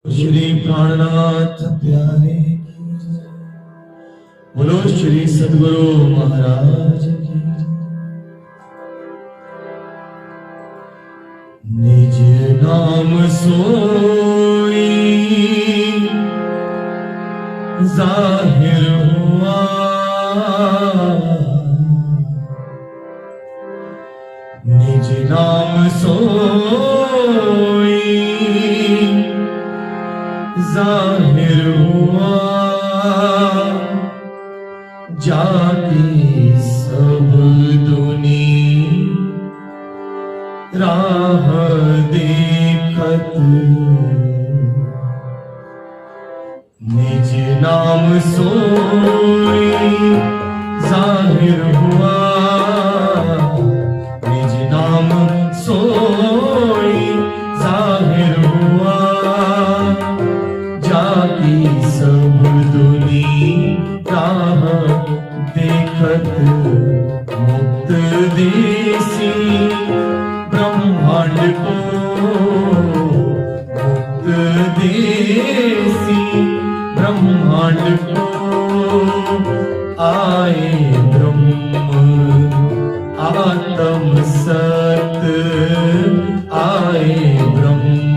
श्री प्राणनाथ प्यारे की जय। बोलो श्री सद्गुरु महाराज की जय। निज नाम सोई जाहिर हुआ, निज नाम सोई जाहिर हुआ, जाती सब दुनी राह देखत, निज नाम सोई जाहिर हुआ, निज नाम सोई जाहिर हुआ, जाती सब दुनी राह देखत, मुक्त देसी ब्रह्मांड को, मुक्त देसी ब्रह्मांड को, आए ब्रह्म आत्म सत, आए ब्रह्म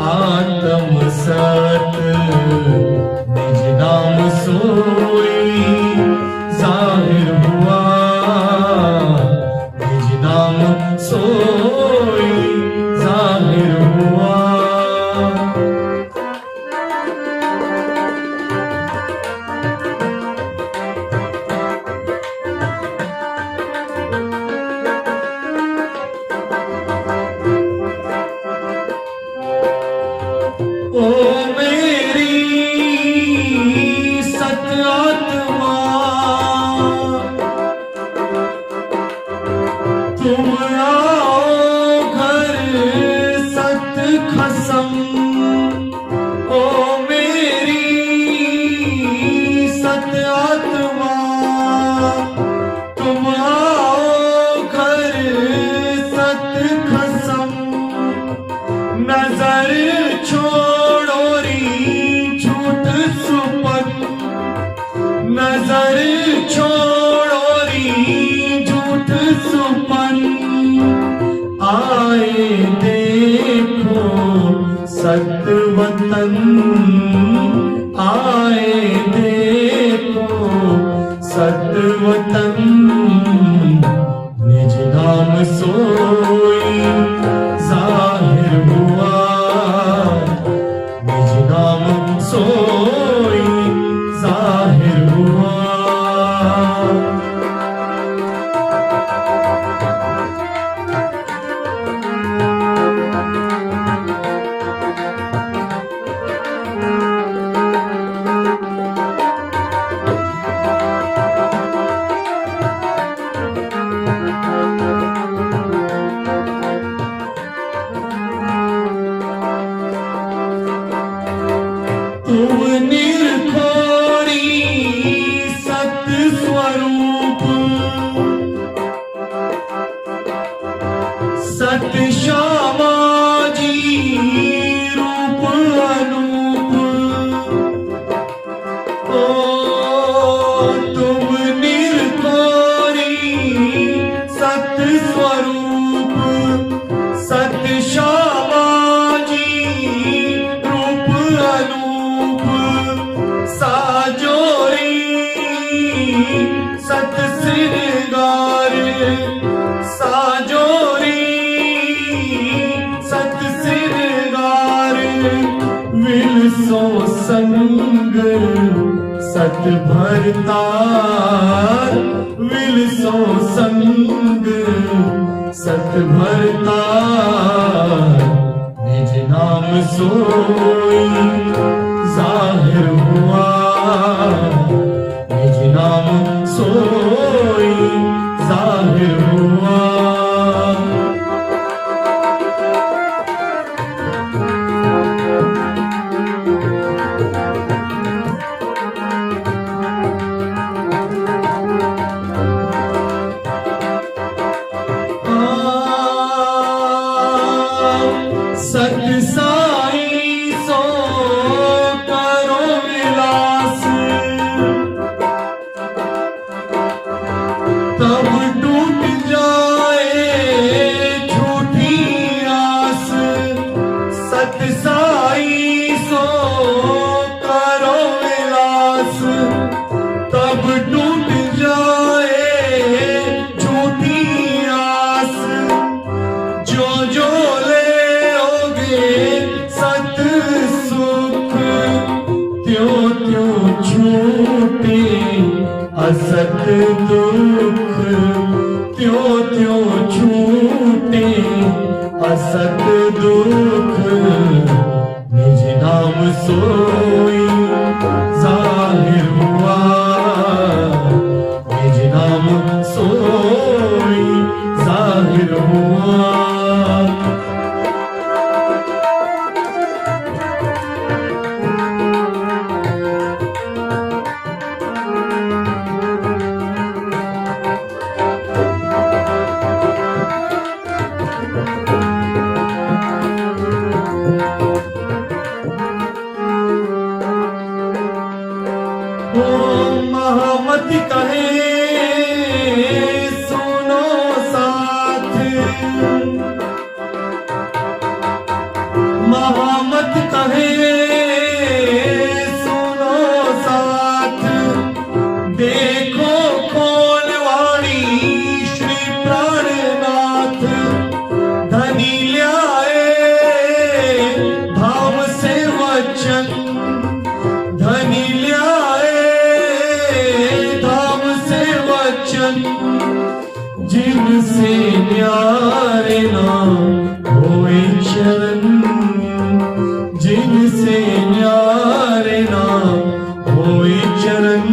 आत्म सत, निज नाम सोई जाहिर हुआ, निज नाम सोई जाहिर हुआ। ओ मेरी सत आत्मा, तुम आओ घर सत खसम, ओ मेरी सत आत्मा, तुम आओ घर सत खसम, नजर छोड़ो री झूठ सुपन, नजर छोड़ो री झूठ सुपन, आए देखो सत वतन, आए देखो सत वतन, निज नाम सोई जाहिर हुआ, निज नाम सोई जाहिर हुआ। तुम निर्खोरी सत स्वरूप, सत श्यामा जी रूप अनूप, ओ तुम निर्खोरी सत स्वरूप, सत श्यामा जी रूप अनूप, साजोरी सत श्रृंगार, साजोरी सत श्रृंगार, विलसो संग सत भरतार, विलसो संग सत भरतार, निज नाम सोई जाहिर हुआ, निज नाम सोई जाहिर हुआ। सत साई असत दुख त्यों त्यों छूटे, असत दुख निज नाम सोई जाहिर हुआ, निज नाम सोई जाहिर हुआ। महामति कहे सुनो साथ, महामति कहे सुनो साथ, देखो खोलवाणी श्री प्राणनाथ, धनी ल्याए भाव से वचन, धनी जिनसे न्यारे ना होए शरण, जिनसे न्यारे ना होए चरण,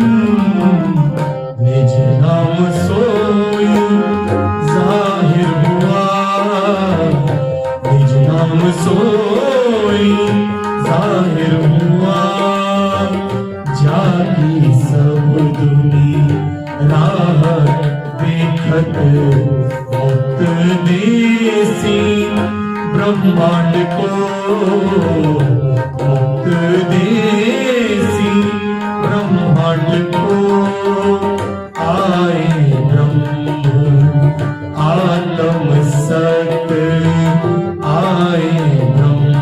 निज नाम सोई जाहिर हुआ, निज नाम सोई जाहिर हुआ। जागी सब दुनिया राह देखत मुक्त देसी, ब्रह्मांड को मुक्त देसी, ब्रह्मांड को आए ब्रह्म आत्म सत, आए ब्रह्म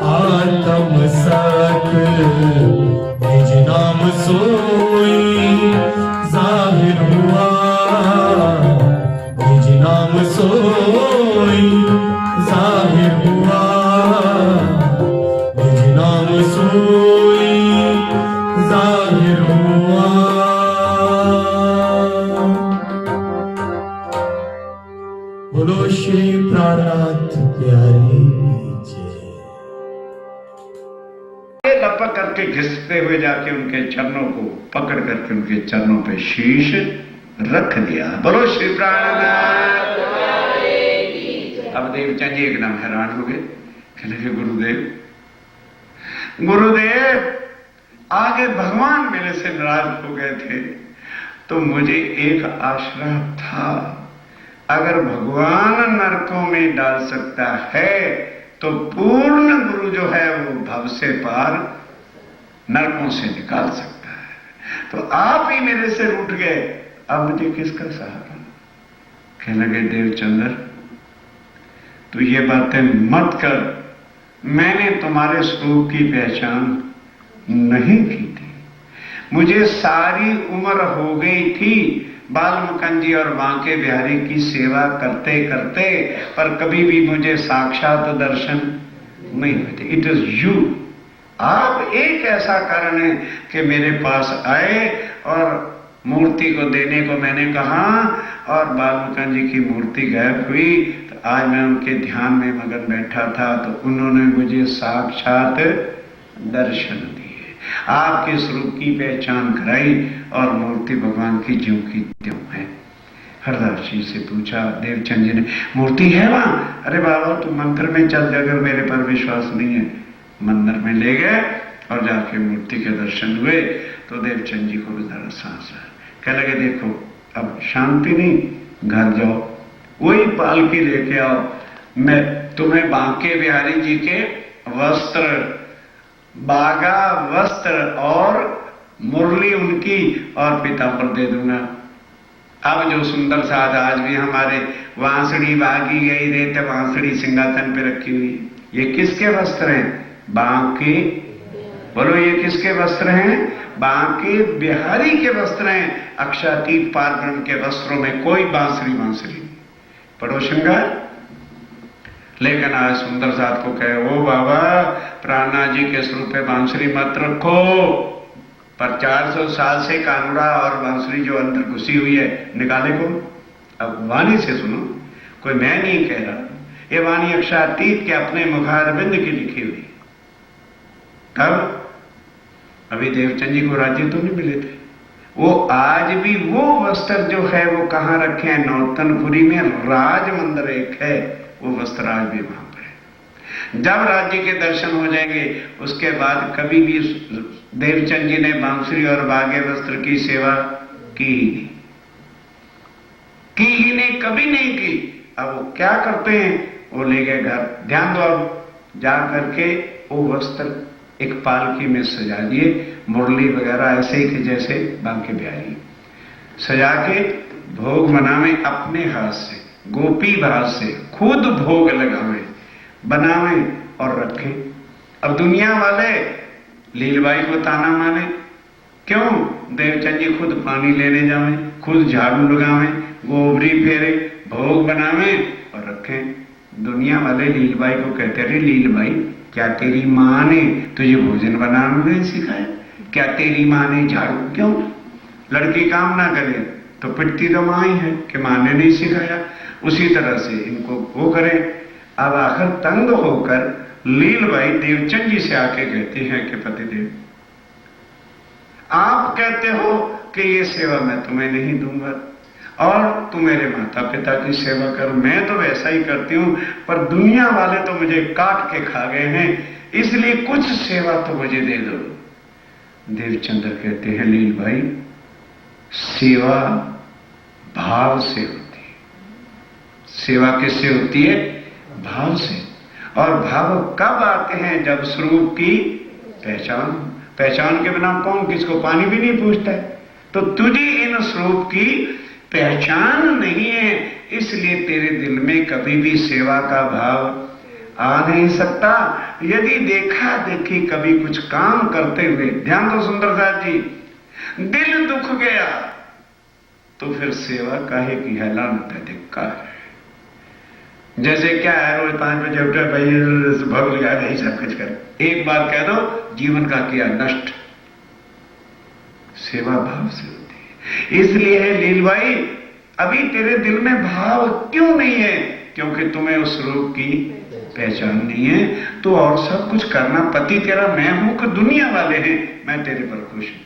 आत्म सत, निज नाम सोई जाहिर हुआ, निज नाम सोई जाहिर हुआ, निज नाम सोई जाहिर हुआ। बोलो श्री प्राणनाथ प्यारी जय। लपक करके घिसते हुए जाके उनके चरणों को पकड़ करके उनके चरणों पे शीश रख दिया। बोलो श्री प्राणनाथ। अब देवचंद जी एकदम हैरान हो गए, कहने लगे गुरुदेव, गुरुदेव आगे भगवान मेरे से नाराज हो गए थे तो मुझे एक आश्रय था, अगर भगवान नरकों में डाल सकता है तो पूर्ण गुरु जो है वो भव से पार नरकों से निकाल सकता है। तो आप ही मेरे से रूठ गए, अब मुझे किसका सहारा? कहने लगे देवचंद्र तू ये बातें मत कर, मैंने तुम्हारे स्वरूप की पहचान नहीं की थी, मुझे सारी उम्र हो गई थी बालमुकुंद जी और बांके बिहारी की सेवा करते करते, पर कभी भी मुझे साक्षात दर्शन नहीं हुए थे। इट इज यू, आप एक ऐसा कारण है कि मेरे पास आए और मूर्ति को देने को मैंने कहा और बालमुकुंद जी की मूर्ति गायब हुई, तो आज मैं उनके ध्यान में मगन बैठा था तो उन्होंने मुझे साक्षात दर्शन दिए, आपके स्वरूप की पहचान कराई और मूर्ति भगवान की ज्यों की त्यों है। हरदास जी से पूछा, देवचंद जी ने, मूर्ति है वहां? अरे बाबा तू मंदिर में चल, अगर मेरे पर विश्वास नहीं है। मंदिर में ले गए और जाके मूर्ति के दर्शन हुए तो देवचंद जी को भी जरा सांस आया। कह लगे देखो अब शांति नहीं, घर जाओ, वही पालकी लेके आओ, मैं तुम्हें बांके बिहारी जी के वस्त्र, बागा वस्त्र और मुरली उनकी और पीताम्बर दे दूंगा। अब जो सुंदर साज आज भी हमारे वांसड़ी बागी गई रहते, वांसड़ी सिंहासन पे रखी हुई, ये किसके वस्त्र हैं? बांके, बोलो ये किसके वस्त्र हैं? बांके बिहारी के वस्त्र हैं। अक्षातीत पारब्रह्म के वस्त्रों में कोई बांसुरी नहीं। पढ़ो श्रृंगार। लेकिन आज सुंदर साथ को कहे, ओ बाबा प्राणनाथ जी के स्वरूप पे बांसुरी मत रखो, पर 400 साल से कानूरा और बांसुरी जो अंदर घुसी हुई है, निकाले कौन? अब वाणी से सुनो, कोई मैं नहीं कह रहा, ये वाणी अक्षरातीत के अपने मुखारबिंद की लिखी हुई। तब अभी देवचंद जी को राज्य तो नहीं मिले थे, वो आज भी वो वस्त्र जो है वो कहां रखे हैं? नौतनपुरी में राज मंदिर एक है, वो वस्त्र आज भी वहां पर है। जब राज्य के दर्शन हो जाएंगे उसके बाद कभी भी देवचंद जी ने बांसुरी और बागे वस्त्र की सेवा की ही नहीं, कभी नहीं की। अब वो क्या करते हैं? वो ले गए घर। ध्यान दो, अब जा करके वो वस्त्र एक पालकी में सजा दिए, मुरली वगैरह ऐसे ही थे जैसे बांके बिहारी, सजा के भोग मनावे अपने हाथ से, गोपी भाव से खुद भोग लगावे, बनावे और रखे। अब दुनिया वाले लीलबाई को ताना माने, क्यों? देवचंद जी खुद पानी लेने जावे, खुद झाड़ू लगावे, गोबरी फेरे, भोग बनावे और रखें। दुनिया वाले लीलबाई को कहते रहे, लीलबाई क्या तेरी मां ने तुझे भोजन बनाना नहीं सिखाया? क्या तेरी मां ने झाड़ू, क्यों? लड़की काम ना करे तो पिटती तो मां ही है कि मां ने नहीं सिखाया। उसी तरह से इनको वो करें। अब आखिर तंग होकर लीलबाई देवचंद जी से आके कहती हैं कि पतिदेव, आप कहते हो कि ये सेवा मैं तुम्हें नहीं दूंगा और तू मेरे माता पिता की सेवा कर, मैं तो वैसा ही करती हूं, पर दुनिया वाले तो मुझे काट के खा गए हैं, इसलिए कुछ सेवा तो मुझे दे दो। देवचंद्र कहते हैं, लील भाई, सेवा भाव से होती है। सेवा किससे होती है? भाव से। और भाव कब आते हैं? जब स्वरूप की पहचान के बिना कौन किसको पानी भी नहीं पूछता है। तो तुझे इन स्वरूप की पहचान नहीं है, इसलिए तेरे दिल में कभी भी सेवा का भाव आ नहीं सकता। यदि देखा देखी कभी कुछ काम करते हुए, ध्यान दो सुंदरदास जी, दिल दुख गया तो फिर सेवा काहे की है? लानत है, धिक्कार है। जैसे क्या है, रोज 5 बजे उठे, भाई भोग लगा, यही सब कुछ कर, एक बार कह दो जीवन का किया नष्ट। सेवा भाव से होती है। इसलिए है लीलबाई, अभी तेरे दिल में भाव क्यों नहीं है? क्योंकि तुम्हें उस रूप की पहचान नहीं है। तो और सब कुछ करना, पति तेरा मैं हूं कि दुनिया वाले हैं, मैं तेरे पर खुश हूं,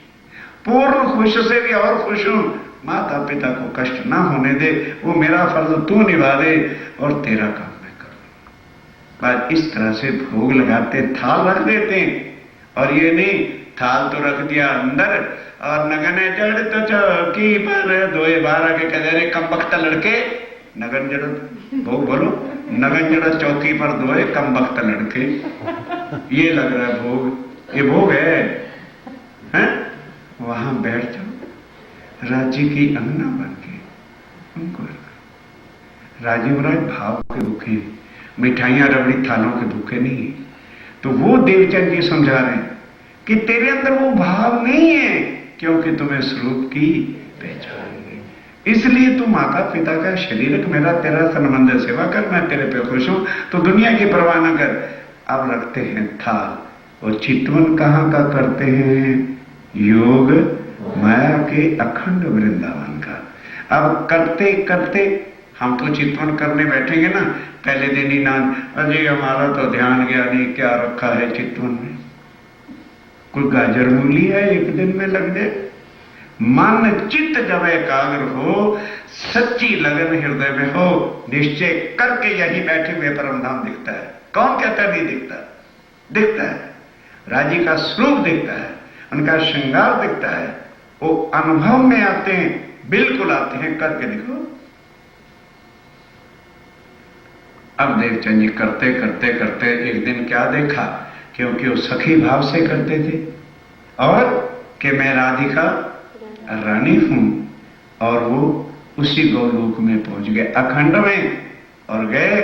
पूर्ण खुश से भी और खुश हूं। माता पिता को कष्ट ना होने दे, वो मेरा फर्ज तू निभा दे और तेरा काम मैं करूं। बात इस तरह से भोग लगाते, थाल रख देते हैं। और ये नहीं, थाल तो रख दिया अंदर और नगने जड़ तो चौकी पर दोए बारह के कह रहे कम बख्ता लड़के, नगन जड़ भोग बोलो, नगन जड़ चौकी पर दोए कम बख्ता लड़के। ये लग रहा है भोग, ये भोग है? वहां बैठ जाओ, राज्य की अंगना बन के उनको राजीव राय भाव के भूखे, मिठाइयां रबड़ी थालों के भूखे नहीं। तो वो देवचंद जी समझा रहे हैं कि तेरे अंदर वो भाव नहीं है, क्योंकि तुम्हें स्वरूप की पहचान नहीं, इसलिए तू माता पिता का शरीरक मेरा तेरा संबंध सेवा कर, मैं तेरे पे खुश हूं, तो दुनिया की परवाह न कर। अब रखते हैं थाल और चितवन कहां का करते हैं? योग माया के अखंड वृंदावन का। अब करते करते हम तो चितवन करने बैठेंगे ना, पहले दिन ही ना, अजय हमारा तो ध्यान गया नहीं, क्या रखा है चितवन में? कोई गाजर मूली है, एक दिन में लग जाए। मन चित्त जब एकाग्र हो, सच्ची लगन हृदय में हो, निश्चय करके यही बैठे हुए परम धाम दिखता है। कौन कहता नहीं दिखता? दिखता है। राजी का स्वरूप दिखता है, उनका श्रृंगार दिखता है, वो अनुभव में आते हैं, बिल्कुल आते हैं। करके देखो। अब देवचंद जी करते करते करते एक दिन क्या देखा, क्योंकि वो सखी भाव से करते थे और कि मैं राधिका रानी हूं, और वो उसी गौलोक में पहुंच गए अखंड में। और गए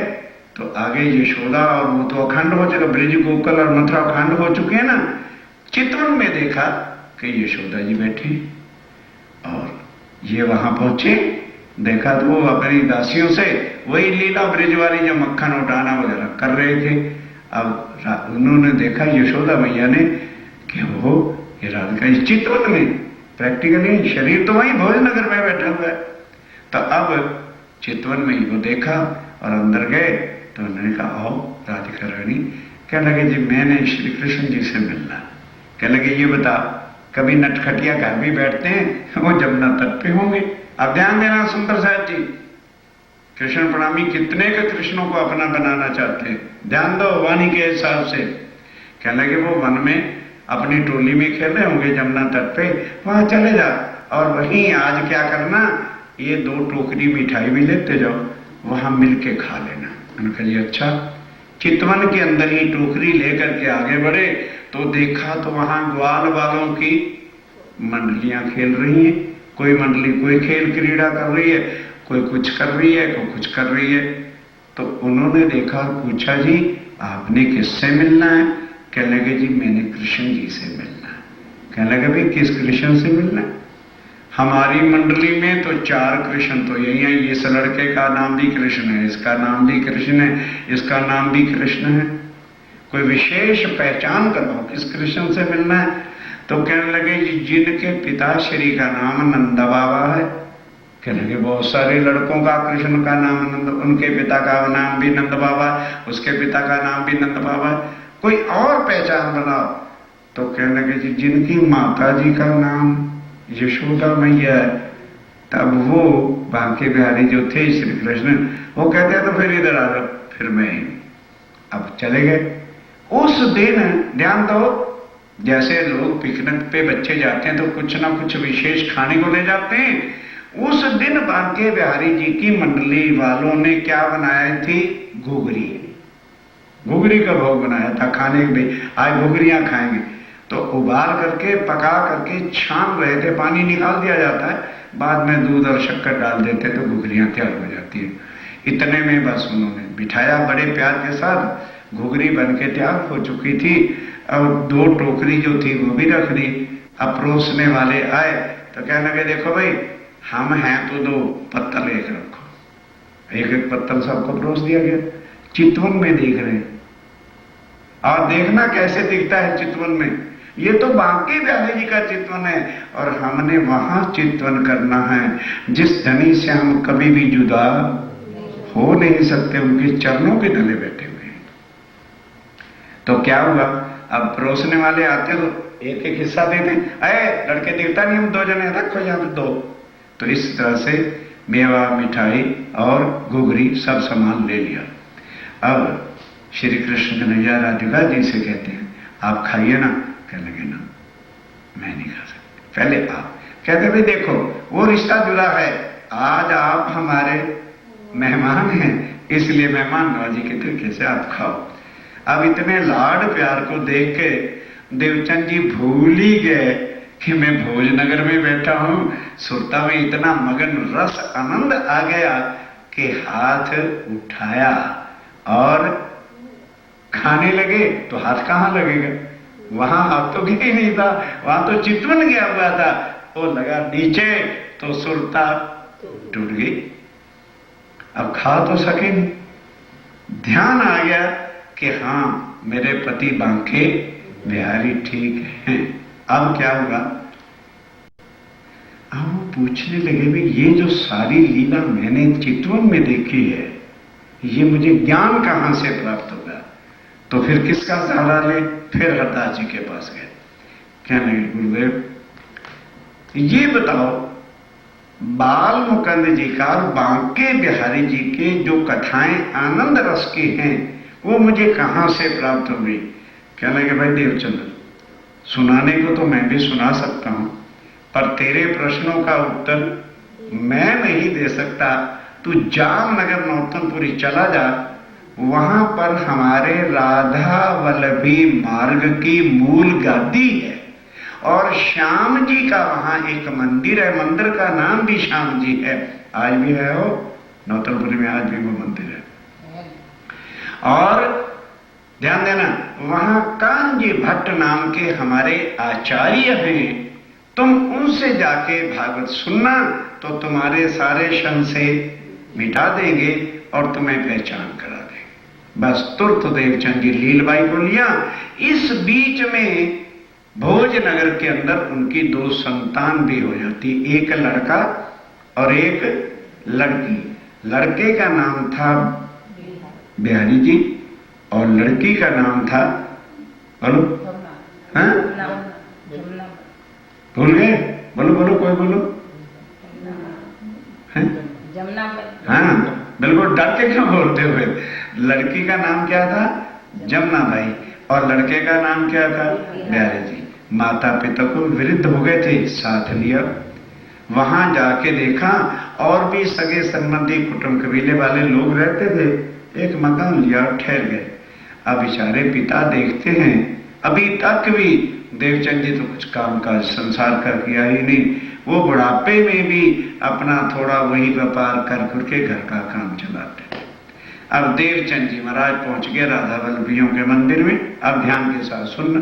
तो आगे यशोदा, और वो तो अखंड हो चुका, ब्रिज गोकुल और मथुरा अखंड हो चुके हैं ना। चितवन में देखा कि यशोदा जी बैठे और ये वहां पहुंचे, देखा तो वो अपनी दासियों से वही लीला ब्रिज वाली जो मक्खन उठाना वगैरह कर रहे थे। अब उन्होंने देखा यशोदा मैया ने कि वो ये राधिका इस चितवन में, प्रैक्टिकली शरीर तो वहीं भोजनगर में बैठा हुआ है। तो अब चितवन में ही वो देखा और अंदर गए तो उन्होंने कहा आओ राधिका रानी। कहने लगे जी मैंने श्री कृष्ण जी से मिलना। कहने लगे ये बता कभी नटखटिया घर भी बैठते हैं, वो जमुना तट पे होंगे। अब ध्यान देना सुंदर साहब जी, कृष्ण प्रणामी कितने के कृष्णों को अपना बनाना चाहते हैं, ध्यान दो वाणी के हिसाब से। कहने लगे वो वन में अपनी टोली में खेल रहे होंगे जमुना तट पे, वहां चले जा और वहीं आज क्या करना, ये 2 टोकरी मिठाई भी लेते जाओ, वहां मिलके खा लेना। मैंने कहा जी अच्छा। चितवन के अंदर ही टोकरी लेकर के आगे बढ़े तो देखा तो वहां ग्वाल वालों की मंडलियां खेल रही हैं। कोई मंडली कोई खेल क्रीड़ा कर रही है, कोई कुछ कर रही है, कोई कुछ कर रही है। तो उन्होंने देखा और पूछा जी आपने किससे मिलना है? कहने लगे जी मैंने कृष्ण जी से मिलना है। कहने लगे भाई किस कृष्ण से मिलना है? हमारी मंडली में तो 4 कृष्ण तो यही है, इस लड़के का नाम भी कृष्ण है, इसका नाम भी कृष्ण है, इसका नाम भी कृष्ण है, कोई विशेष पहचान करो किस कृष्ण से मिलना है। तो कहने लगे जिनके पिताश्री का नाम नंद बाबा है। कहने लगे बहुत सारे लड़कों का कृष्ण का नाम नंद, उनके पिता का नाम भी नंद बाबा है, उसके पिता का नाम भी नंद बाबा है, कोई और पहचान बनाओ। तो कहने लगे जी जिनकी माता जी का नाम यशोदा मैया है, तब वो बांके बिहारी जो थे श्री कृष्ण, वो कहते हैं तो फिर इधर आ जाओ, फिर मैं ही। अब चले गए। उस दिन ध्यान दो, जैसे लोग पिकनिक पे बच्चे जाते हैं तो कुछ ना कुछ विशेष खाने को ले जाते हैं। उस दिन बांके बिहारी जी की मंडली वालों ने क्या बनाया थी? घुघरी। घुघरी का भोग बनाया था खाने के लिए, आज घुघरियां खाएंगे। तो उबाल करके पका करके छान रहे थे, पानी निकाल दिया जाता है, बाद में दूध और शक्कर डाल देते तो घुघरियां तैयार हो जाती है। इतने में बस उन्होंने बिठाया बड़े प्यार के साथ, घुघरी बन के तैयार हो चुकी थी और 2 टोकरी जो थी वो भी रख दी। अब परोसने वाले आए तो कहने लगे देखो भाई हम हैं तो 2 पत्तल एक रखो। एक एक पत्तल सबको परोस दिया गया। चितवन में देख रहे हैं, और देखना कैसे दिखता है चितवन में। ये तो बांके बिहारी जी का चितवन है और हमने वहां चितवन करना है जिस धनी से हम कभी भी जुदा हो नहीं सकते, उनके चरणों के तले बैठे हुए हैं। तो क्या हुआ, अब परोसने वाले आते तो एक एक हिस्सा देते, अरे लड़के दिखता नहीं, हम 2 जने रखो यहाँ पे 2। तो इस तरह से मेवा मिठाई और घुघरी सब सामान ले लिया। अब श्री कृष्ण कन्हैया राधिका जी से कहते हैं आप खाइए ना। कहने लगे ना मैं नहीं खा सकता, पहले आप। कहते भाई देखो वो रिश्ता जुड़ा है, आज आप हमारे मेहमान हैं, इसलिए मेहमान नवाजी के तरीके से आप खाओ। अब इतने लाड प्यार को देख के देवचंद जी भूल ही गए कि मैं भोजनगर में बैठा हूं। सुरता में इतना मगन रस आनंद आ गया कि हाथ उठाया और खाने लगे। तो हाथ कहां लगेगा, वहां हाथ तो गया नहीं था, वहां तो चितवन गया हुआ था। वो लगा नीचे तो सुरता टूट गई, अब खा तो सके नहीं। ध्यान आ गया कि हाँ मेरे पति बांके बिहारी ठीक हैं। अब क्या हुआ, अब वो पूछने लगे भी ये जो सारी लीला मैंने चितवन में देखी है, ये मुझे ज्ञान कहां से प्राप्त होगा? तो फिर किसका सहारा ले? फिर हरदास जी के पास गए। कहने लगे गुरुदेव ये बताओ बाल मुकुंद जी का और बांके बिहारी जी के जो कथाएं आनंद रस की हैं वो मुझे कहां से प्राप्त हुई? कहने लगे भाई देवचंद्र सुनाने को तो मैं भी सुना सकता हूं, पर तेरे प्रश्नों का उत्तर मैं नहीं दे सकता। तू जामनगर नौतनपुरी चला जा, वहां पर हमारे राधा वल्लभी मार्ग की मूल गादी है और श्याम जी का वहां एक मंदिर है, मंदिर का नाम भी श्याम जी है, आज भी है वो नौतनपुरी में, आज भी वो मंदिर है। और ध्यान देना वहां कांजी भट्ट नाम के हमारे आचार्य हैं, तुम उनसे जाके भागवत सुनना तो तुम्हारे सारे संशय मिटा देंगे और तुम्हें पहचान करा देंगे। बस तुरंत देवचंद जी लीलबाई को लिया। इस बीच में भोजनगर के अंदर उनकी 2 संतान भी हो जाती, एक लड़का और एक लड़की। लड़के का नाम था बिहारी जी और लड़की का नाम था, बोलो, हाँ भूल गए, बोलो बोलो, कोई बोलो, हाँ बिल्कुल, डर के क्यों बोलते हुए। लड़की का नाम क्या था? जमुना बाई, और लड़के का नाम क्या था? बिहारी जी। माता पिता को वृद्ध हो गए थे, साथ लिया, वहां जाके देखा और भी सगे संबंधी कुटुंब कबीले वाले लोग रहते थे। एक मकान लिया और ठहर गए। अब बेचारे पिता देखते हैं, अभी तक भी देवचंद जी तो कुछ काम काज संसार का किया ही नहीं, वो बुढ़ापे में भी अपना थोड़ा वही व्यापार कर करके घर का काम चलाते थे। अब देवचंद जी महाराज पहुंच गए राधा वल्लभियों के मंदिर में। अब ध्यान के साथ सुनना।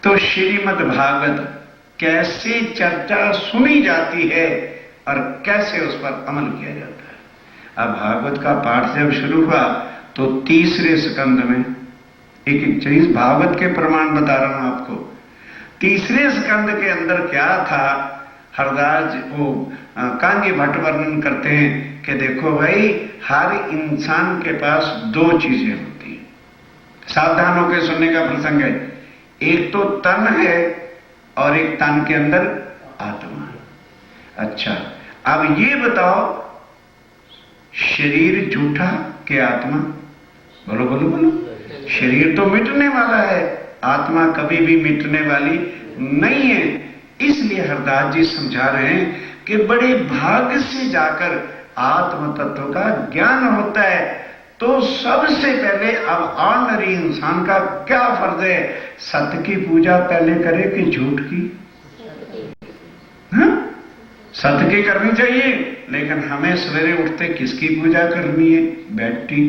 तो श्रीमद् भागवत कैसे चर्चा सुनी जाती है और कैसे उस पर अमल किया जाता है। अब भागवत का पाठ जब शुरू हुआ तो तीसरे स्कंद में एक एक चीज भागवत के प्रमाण बता रहा हूं आपको। तीसरे स्कंद के अंदर क्या था, हरदास वो कांजी भट्ट वर्णन करते हैं कि देखो भाई, हर इंसान के पास 2 चीजें होती हैं। सावधान होकर सुनने का प्रसंग है। एक तो तन है और एक तन के अंदर आत्मा। अच्छा, अब ये बताओ, शरीर झूठा कि आत्मा? बोलो बोलो बोलो। शरीर तो मिटने वाला है, आत्मा कभी भी मिटने वाली नहीं है। इसलिए हरदास जी समझा रहे हैं कि बड़े भाग्य से जाकर आत्म तत्व का ज्ञान होता है। तो सबसे पहले अब ऑर्डिनरी इंसान का क्या फर्ज है? सत्य की पूजा पहले करे कि झूठ की? हाँ? सत्य की करनी चाहिए, लेकिन हमें सवेरे उठते किसकी पूजा करनी है? Bed tea.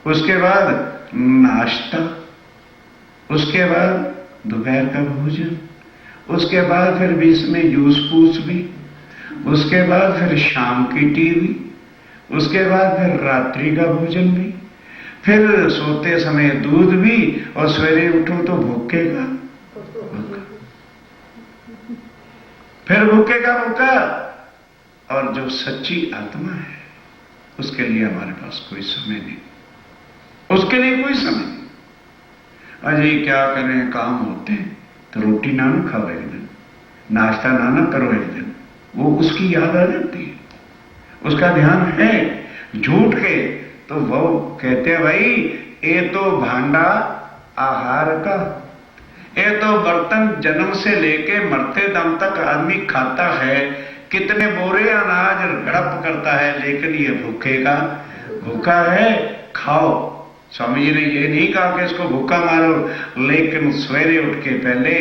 उसके बाद नाश्ता, उसके बाद दोपहर का भोजन, उसके बाद फिर बीच में जूस पूस भी, उसके बाद फिर शाम की टीवी, उसके बाद फिर रात्रि का भोजन भी, फिर सोते समय दूध भी, और सवेरे उठो तो भूखे का भूखा, फिर भूखे का भूखा। और जो सच्ची आत्मा है उसके लिए हमारे पास कोई समय नहीं, उसके लिए कोई समय नहीं। अजय क्या करें, काम होते हैं तो रोटी ना खाओ एक दिन, नाश्ता ना करो एक दिन, वो उसकी याद आ जाती है, उसका ध्यान है। झूठ के तो वो कहते हैं भाई, ये तो भांडा आहार का, ये तो बर्तन जन्म से लेके मरते दम तक आदमी खाता है, कितने बोरे अनाज हड़प करता है, लेकिन ये भूखे का भूखा है, खाओ। स्वामी जी ने ये नहीं कहा कि इसको भूखा मारो, लेकिन सवेरे उठ के पहले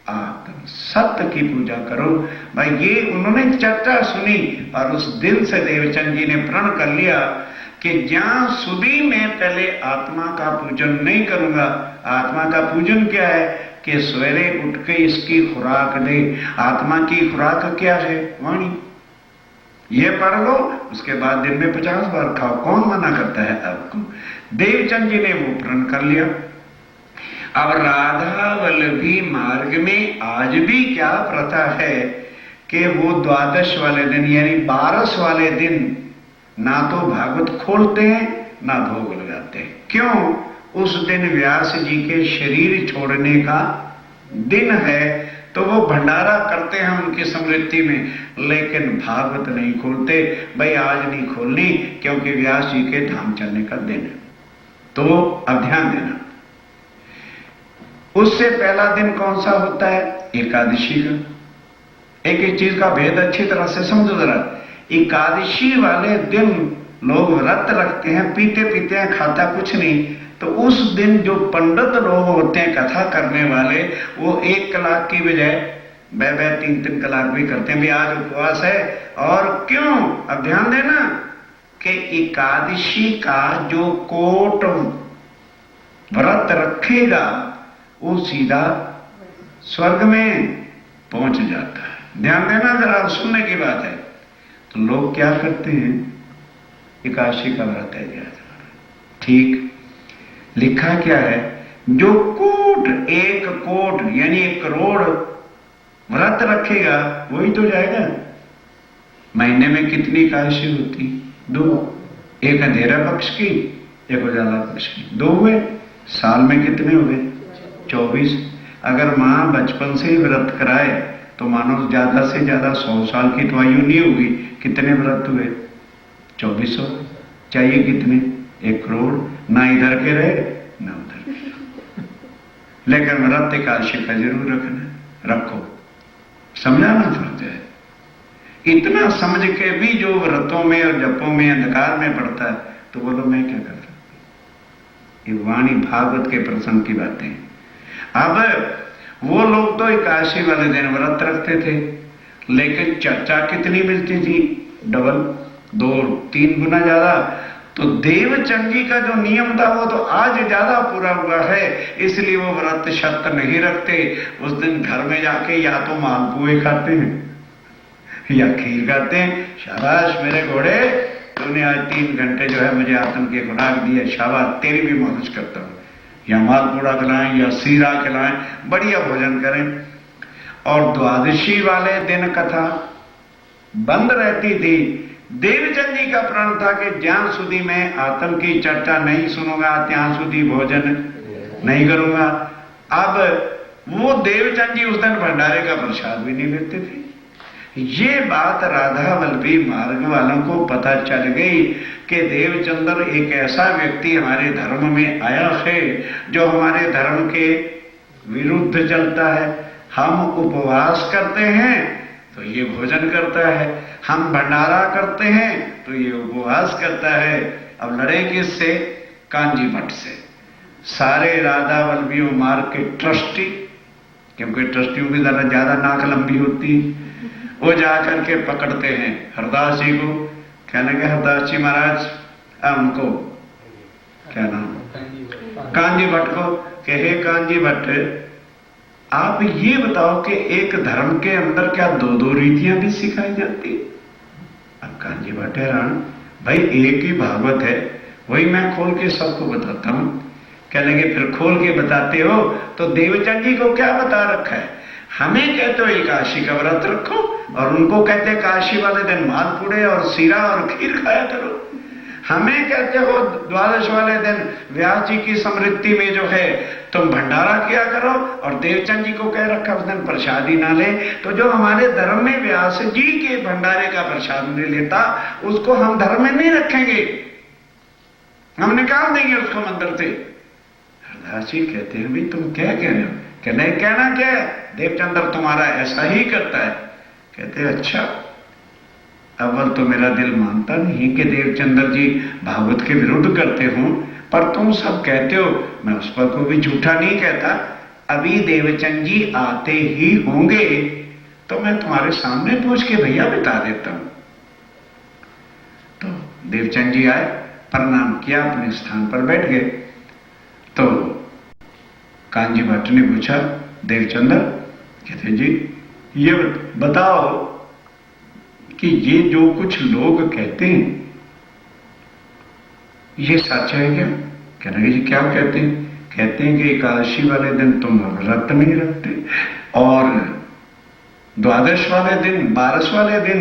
आत्म सत्य की पूजा करो। भाई ये उन्होंने चर्चा सुनी और उस दिन से देवचंद जी ने प्रण कर लिया कि ज्યાં સુધી मैं पहले आत्मा का पूजन नहीं करूंगा। आत्मा का पूजन क्या है कि सवेरे उठ के इसकी खुराक दे। आत्मा की खुराक क्या है? वाणी। ये पढ़ लो, उसके बाद दिन में 50 बार खाओ, कौन मना करता है आपको? देवचंद जी ने वो प्रण कर लिया। अब राधा वल्लभी मार्ग में आज भी क्या प्रथा है कि वो द्वादश वाले दिन यानी 12 वाले दिन ना तो भागवत खोलते हैं ना भोग लगाते हैं। क्यों? उस दिन व्यास जी के शरीर छोड़ने का दिन है, तो वो भंडारा करते हैं उनकी स्मृति में, लेकिन भागवत नहीं खोलते। भाई आज नहीं खोलनी क्योंकि व्यास जी के धाम चलने का दिन है। तो अब ध्यान देना, उससे पहला दिन कौन सा होता है? एकादशी का। एक एक चीज का भेद अच्छी तरह से समझो जरा। एकादशी वाले दिन लोग व्रत रखते हैं, पीते पीते हैं, खाता कुछ नहीं। तो उस दिन जो पंडित लोग होते हैं कथा करने वाले, वो 1 कलाक की बजाय 2-3 कलाक भी करते हैं। भी आज उपवास है। और क्यों? अब ध्यान देना कि एकादशी का जो कोट व्रत रखेगा वो सीधा स्वर्ग में पहुंच जाता है। ध्यान देना जरा, सुनने की बात है। तो लोग क्या करते हैं? एकादशी का व्रत है, ठीक, लिखा क्या है, जो कोट 1 कोट यानी 1 करोड़ व्रत रखेगा वही तो जाएगा। महीने में कितनी एकादशी होती? 2, एक अंधेरा पक्ष की, एक उजाला पक्ष की, 2 हुए। साल में कितने हुए? 24। अगर मां बचपन से ही व्रत कराए तो मानो ज्यादा से ज्यादा 100 साल की तो आयु नहीं होगी। कितने व्रत हुए? 2400। चाहिए कितने? 1 करोड़। ना इधर के रहे ना उधर के। लेकिन व्रत एकादशी का जरूर रखना, रखो। समझाना फर्ज है। इतना समझ के भी जो व्रतों में और जपों में अंधकार में पड़ता है तो बोलो मैं क्या कर सकती। ये वाणी भागवत के प्रसंग की बातें। अब वो लोग तो एकादशी वाले दिन व्रत रखते थे, लेकिन चर्चा कितनी मिलती थी? डबल, 2-3 गुना ज्यादा। तो देवचंडी का जो नियम था वो तो आज ज्यादा पूरा हुआ है, इसलिए वो व्रत शत नहीं रखते। उस दिन घर में जाके या तो मालपुए खाते हैं या खीर खाते हैं। शाबाश मेरे घोड़े, तूने आज 3 घंटे जो है मुझे आत्म की खुराक दी है, शाबाश, तेरी भी मौज करता हूं। या मालपूड़ा खिलाएं या सीरा खिलाएं, बढ़िया भोजन करें। और द्वादशी वाले दिन कथा बंद रहती थी। देवचंदी का प्रण था कि ज्यां सुधी मैं आत्म की चर्चा नहीं सुनूंगा त्यां सुधी भोजन नहीं करूंगा। अब वो देवचंदी उस दिन भंडारे का प्रसाद भी नहीं लेते थे। ये बात राधा वल्लभी मार्ग वालों को पता चल गई कि देवचंद्र एक ऐसा व्यक्ति हमारे धर्म में आया है जो हमारे धर्म के विरुद्ध चलता है। हम उपवास करते हैं तो ये भोजन करता है, हम भंडारा करते हैं तो ये उपवास करता है। अब लड़े किससे? कांजी मठ से। सारे राधा वल्लभी मार्ग के ट्रस्टी, क्योंकि ट्रस्टियों की जरा ज्यादा नाक लंबी होती, वो जाकर के पकड़ते हैं हरदास जी को। कहने के हरदास जी महाराज, हमको क्या नाम, कांजी भट्ट को, कि हे कांजी भट्ट, आप ये बताओ कि एक धर्म के अंदर क्या 2-2 रीतियां भी सिखाई जाती? अब कांजी भट्ट हैरान, भाई एक ही भागवत है, वही मैं खोल के सबको बताता हूं। कहने के फिर खोल के बताते हो तो देवचंडी को क्या बता रखा है? हमें कहते हो एकादशी का व्रत रखो और उनको कहते हैं एकादशी वाले दिन मालपुड़े और सीरा और खीर खाया करो। हमें कहते हो द्वादश वाले दिन व्यास जी की स्मृति में जो है तुम भंडारा किया करो, और देवचंद जी को कह रखा उस दिन प्रसादी ना ले। तो जो हमारे धर्म में व्यास जी के भंडारे का प्रसाद नहीं लेता उसको हम धर्म में नहीं रखेंगे, हम निकाल देंगे उसको मंदिर से। हरदास जी कहते हैं भाई तुम क्या कह रहे हो? कि नहीं कहना क्या है, देवचंद्र तुम्हारा ऐसा ही करता है। कहते अच्छा, अव्वल तो मेरा दिल मानता नहीं कि देवचंद्र जी भागवत के विरुद्ध करते हो, पर तुम सब कहते हो, मैं उस पर को भी झूठा नहीं कहता। अभी देवचंद जी आते ही होंगे तो मैं तुम्हारे सामने पूछ के भैया बता देता हूं। तो देवचंद जी आए, प्रणाम किया, अपने स्थान पर बैठ गए। तो कांजी भट्ट ने पूछा, देवचंद्र, कहते जी ये बताओ कि ये जो कुछ लोग कहते हैं ये सच है क्या? कहने जी क्या कहते हैं? कहते हैं कि एकादशी वाले दिन तुम व्रत नहीं रखते और द्वादश वाले दिन, 12 वाले दिन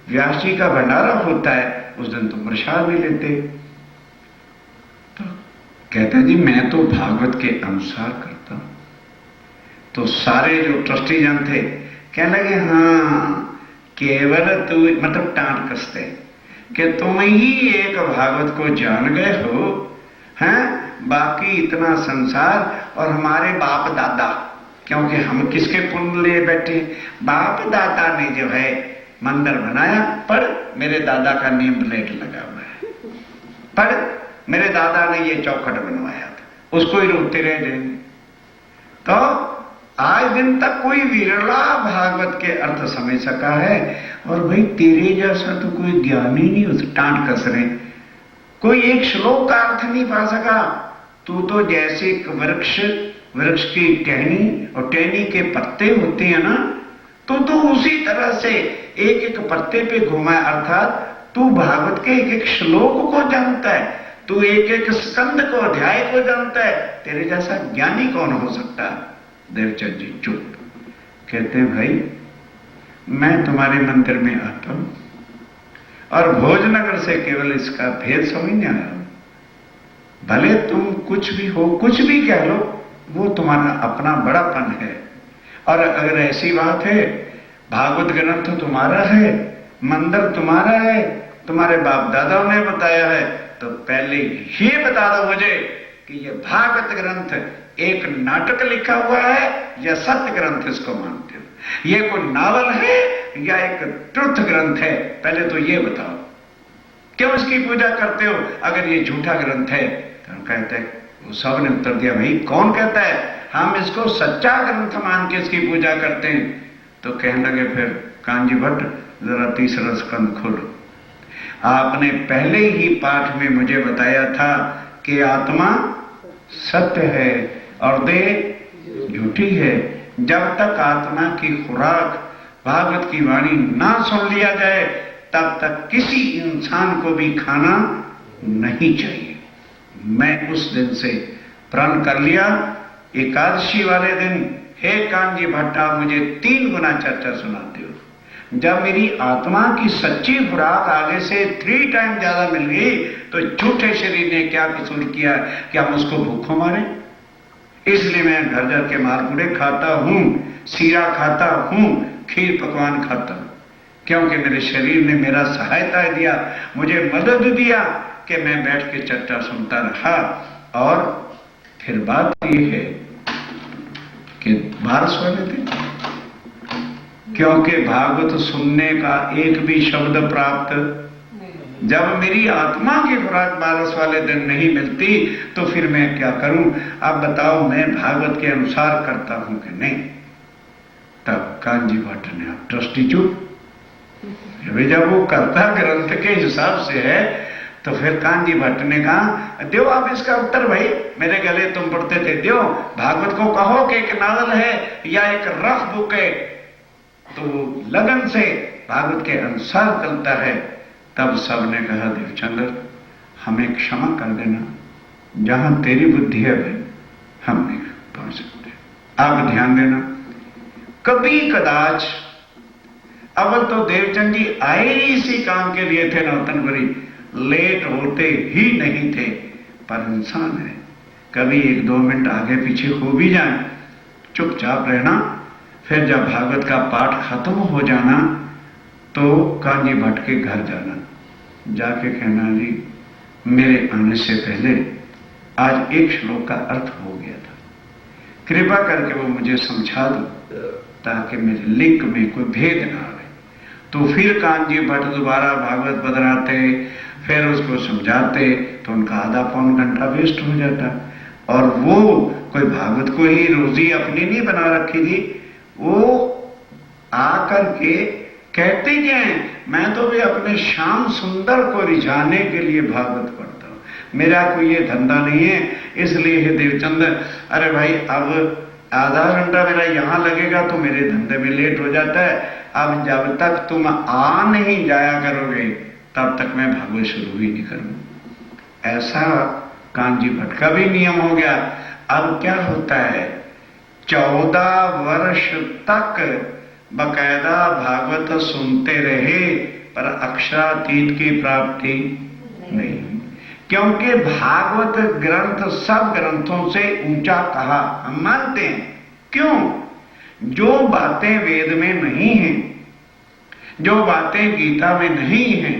व्यास जी का भंडारा होता है, उस दिन तुम प्रसाद नहीं लेते। तो कहते जी मैं तो भागवत के अनुसार करता हूं। तो सारे जो ट्रस्टी जन थे कहने लगे हाँ, केवल तू, मतलब टांट कसते कि तुम ही एक भागवत को जान गए हो, हैं? बाकी इतना संसार और हमारे बाप दादा, क्योंकि हम किसके पुण्य ले बैठे, बाप दादा ने जो है मंदिर बनाया, पर मेरे दादा का नेम प्लेट लगा हुआ है, पर मेरे दादा ने ये चौखट बनवाया था, उसको ही रोते रह जाएंगे। तो आज दिन तक कोई विरला भागवत के अर्थ समझ सका है, और भाई तेरे जैसा तो कोई ज्ञानी नहीं हो, टांट कस रहे, कोई एक श्लोक का अर्थ नहीं पा सका। तू तो जैसे वृक्ष की टहनी और टहनी के पत्ते होते हैं ना, तो तू उसी तरह से एक एक पत्ते पे घुमा, अर्थात तू भागवत के एक एक श्लोक को जानता है। तू एक एक स्कंद को, अध्याय को जानता है, तेरे जैसा ज्ञानी कौन हो सकता? देवचंद जी चुप। कहते हैं भाई मैं तुम्हारे मंदिर में आता हूं और भोजनगर से केवल इसका भेद समझने आया हूं। भले तुम कुछ भी हो, कुछ भी कह लो, वो तुम्हारा अपना बड़ापन है। और अगर ऐसी बात है, भागवत ग्रंथ तुम्हारा है, मंदिर तुम्हारा है, तुम्हारे बाप दादाओं ने बताया है, तो पहले ये बता दो मुझे कि ये भागवत ग्रंथ एक नाटक लिखा हुआ है या सत्य ग्रंथ इसको मानते हो? ये कोई नावल है या एक ट्रुथ ग्रंथ है? पहले तो ये बताओ, क्यों इसकी पूजा करते हो अगर ये झूठा ग्रंथ है? तो कहते हैं, वो सब ने उत्तर दिया, भाई कौन कहता है, हम इसको सच्चा ग्रंथ मान के इसकी पूजा करते हैं। तो कहने लगे फिर कांजी भट्ट जरा तीसरा स्कंद खोलो। आपने पहले ही पाठ में मुझे बताया था कि आत्मा सत्य है और देह झूठी है। जब तक आत्मा की खुराक भागवत की वाणी ना सुन लिया जाए तब तक किसी इंसान को भी खाना नहीं चाहिए। मैं उस दिन से प्रण कर लिया, एकादशी वाले दिन, हे कांजी भट्टा मुझे 3 गुना चर्चा सुनाते हो। जब मेरी आत्मा की सच्ची खुराक आगे से 3 टाइम ज्यादा मिल गई तो झूठे शरीर ने क्या कसूर किया कि हम उसको भूखों मारे? इसलिए मैं घर घर के मालपुड़े खाता हूं, सीरा खाता हूं, खीर पकवान खाता हूं, क्योंकि मेरे शरीर ने मेरा सहायता दिया, मुझे मदद दिया कि मैं बैठ के चर्चा सुनता रहा। और फिर बात यह है कि 12 वाले दिन, क्योंकि भागवत सुनने का एक भी शब्द प्राप्त, जब मेरी आत्मा की खुराक 12 वाले दिन नहीं मिलती तो फिर मैं क्या करूं? अब बताओ, मैं भागवत के अनुसार करता हूं कि नहीं? तब कांजी भट्ट ने, अब ट्रस्टी चुप। जब वो करता ग्रंथ के हिसाब से है तो फिर कांजी भट्ट ने कहा, दो आप इसका उत्तर भाई, मेरे गले तुम पढ़ते थे, दो भागवत को कहो कि एक नावल है या एक रफ बुक है। तो लगन से भागवत के अनुसार चलता है। तब सबने कहा, देवचंद्र हमें क्षमा कर देना, जहां तेरी बुद्धि है भाई हम नहीं पहुंच सकते। आप ध्यान देना, कभी कदाच, अव्वल तो देवचंद जी आए ही इसी काम के लिए थे नौतनपुरी, लेट होते ही नहीं थे, पर इंसान है, कभी 1-2 मिनट आगे पीछे हो भी जाए, चुपचाप रहना। फिर जब भागवत का पाठ खत्म हो जाना तो कांजी भट्ट के घर जाना, जाके कहना, जी मेरे आने से पहले आज एक श्लोक का अर्थ हो गया था, कृपा करके वो मुझे समझा दो ताकि मेरे लिंक में कोई भेद ना आए। तो फिर कांजी भट्ट दोबारा भागवत बदलाते, फिर उसको समझाते, तो उनका आधा पौन घंटा वेस्ट हो जाता। और वो कोई भागवत को ही रोजी अपनी नहीं बना रखी थी, वो आकर के कहते क्या है, मैं तो भी अपने श्याम सुंदर को रिझाने के लिए भागवत पढ़ता हूं, मेरा कोई ये धंधा नहीं है। इसलिए हे देवचंद्र, अरे भाई अब आधा घंटा मेरा यहां लगेगा तो मेरे धंधे में लेट हो जाता है, अब जब तक तुम आ नहीं जाया करोगे तब तक मैं भागवत शुरू ही नहीं करूंगा। ऐसा कांजी भट्ट का भी नियम हो गया। अब क्या होता है, 14 वर्ष तक बकायदा भागवत सुनते रहे पर अक्षरातीत की प्राप्ति नहीं, क्योंकि भागवत ग्रंथ सब ग्रंथों से ऊंचा कहा, हम मानते हैं। क्यों? जो बातें वेद में नहीं हैं, जो बातें गीता में नहीं हैं,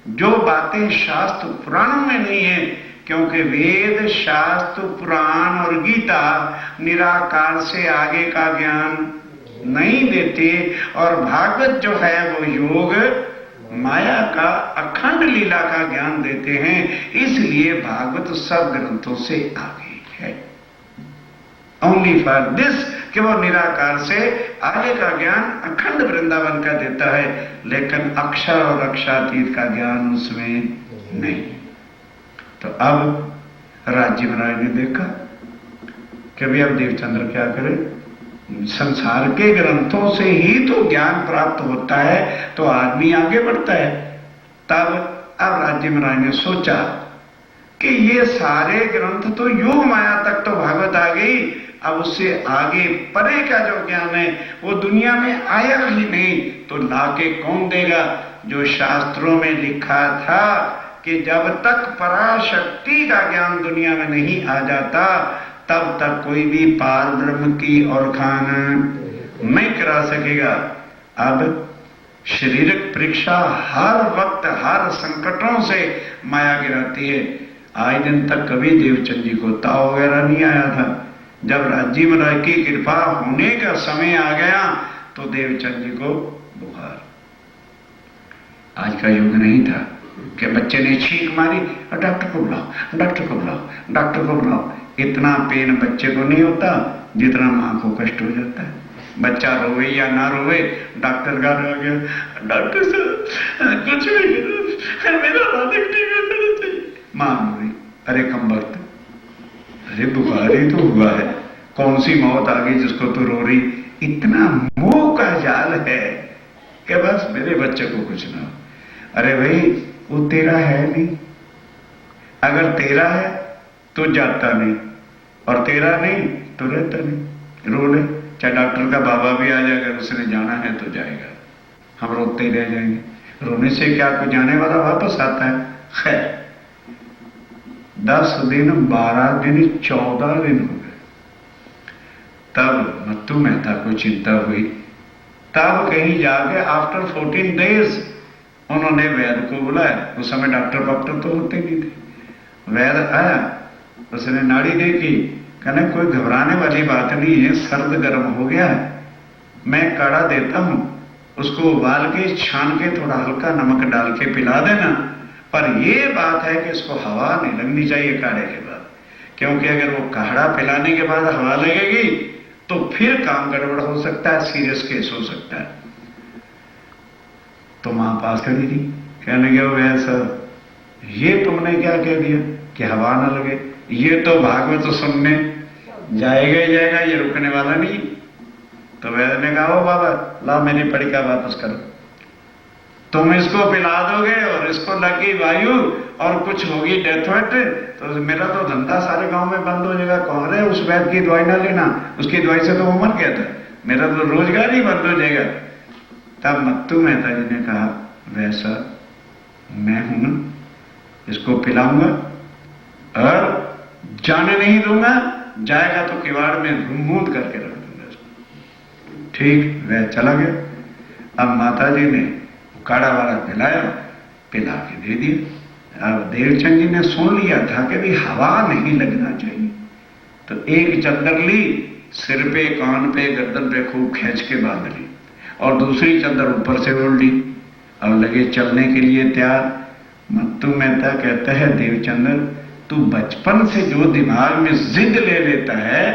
जो बातें शास्त्र पुराणों में नहीं है, क्योंकि वेद शास्त्र पुराण और गीता निराकार से आगे का ज्ञान नहीं देते, और भागवत जो है वो योग माया का अखंड लीला का ज्ञान देते हैं। इसलिए भागवत सब ग्रंथों से आगे है, ओनली फॉर दिस, कि वो निराकार से आगे का ज्ञान अखंड वृंदावन का देता है, लेकिन अक्षर और अक्षरातीत का ज्ञान उसमें नहीं। तो अब राज्य महाराज ने देखा कि भाई अब देवचंद्र क्या करे, संसार के ग्रंथों से ही तो ज्ञान प्राप्त होता है तो आदमी आगे बढ़ता है। तब अब राज्य महाराज ने सोचा कि ये सारे ग्रंथ तो योग माया तक तो भागवत आ गई, अब उससे आगे परे का जो ज्ञान है वो दुनिया में आया ही नहीं, तो लाके कौन देगा? जो शास्त्रों में लिखा था कि जब तक पराशक्ति का ज्ञान दुनिया में नहीं आ जाता तब तक कोई भी पार ब्रह्म की और खान नहीं करा सकेगा। अब शारीरिक परीक्षा हर वक्त हर संकटों से माया गिराती है। आज दिन तक कभी देवचंद जी को ताव वगैरह नहीं आया था। जब राजीव महाराज की कृपा होने का समय आ गया तो देवचंद जी को बुखार। आज का युग नहीं था कि बच्चे ने छींक मारी और डॉक्टर को बुलाओ, डॉक्टर को बुलाओ, डॉक्टर को बुलाओ। इतना पेन बच्चे को नहीं होता जितना मां को कष्ट हो जाता है। बच्चा रोवे या ना रोवे, डॉक्टर घर आ गया, डॉक्टर साहब कुछ भी करो, मेरा मालिक ठीक होना चाहिए। मां रोई, अरे कम वक्त, अरे बुखार ही तो हुआ है, कौन सी मौत आ गई जिसको तू रो रही? इतना मोह का जाल है कि बस मेरे बच्चे को कुछ ना हो। अरे भाई वो तेरा है नहीं, अगर तेरा है तो जाता नहीं और तेरा नहीं तो रहता नहीं। रो ले, चाहे डॉक्टर का बाबा भी आ जाए, अगर उसने जाना है तो जाएगा, हम रोते ही रह जाएंगे। रोने से क्या कोई जाने वाला वापस आता है? खैर 10 दिन 12 दिन 14 दिन हो गए, तब मत्तू मेहता को चिंता हुई। तब कहीं जाके आफ्टर 14 डेज उन्होंने वैद्य को बुलाया। उस समय डॉक्टर तो होते नहीं थे। वैद्य आया, उसने नाड़ी देखी, कहने कोई घबराने वाली बात नहीं है, सर्द गर्म हो गया है, मैं काढ़ा देता हूं, उसको उबाल के छान के थोड़ा हल्का नमक डाल के पिला देना, पर यह बात है कि इसको हवा नहीं लगनी चाहिए काढ़े के बाद, क्योंकि अगर वो काढ़ा पिलाने के बाद हवा लगेगी तो फिर काम गड़बड़ हो सकता है, सीरियस केस हो सकता है। तो मां पास खड़ी थी, कहने गया वैसा ये तुमने क्या कह दिया कि हवा न लगे? ये तो भागवत सुनने जाएगा ही जाएगा, ये रुकने वाला नहीं। तो वैद्य ने कहा, ओ बाबा ला मेरी पड़िका वापस करो, तुम इसको पिला दोगे और इसको लगी वायु और कुछ होगी डेथ वेट तो मेरा तो धंधा सारे गांव में बंद हो जाएगा। कौन है उस वैद्य की दवाई ना लेना, उसकी दवाई से तो वो मर गया था, मेरा तो रोजगार ही बंद हो जाएगा। तब मत्तू मेहता जी ने कहा, वैसा मैं हूं ना, इसको पिलाऊंगा और जाने नहीं दूंगा, जाएगा तो किवाड़ में घूमूद करके रख दूंगा इसको। ठीक, वह चला गया। अब माता जी ने काढ़ा वाला पिलाया, पिला के दे दिया। अब देवचंद जी ने सुन लिया था कि भी हवा नहीं लगना चाहिए, तो एक चद्दर ली, सिर पे कान पे गर्दन पे खूब खींच के बांध ली और दूसरी चद्दर ऊपर से ओढ़ ली और लगे चलने के लिए तैयार। मत्तू मेहता कहता है, देवचंद्र तू बचपन से जो दिमाग में जिद ले लेता है,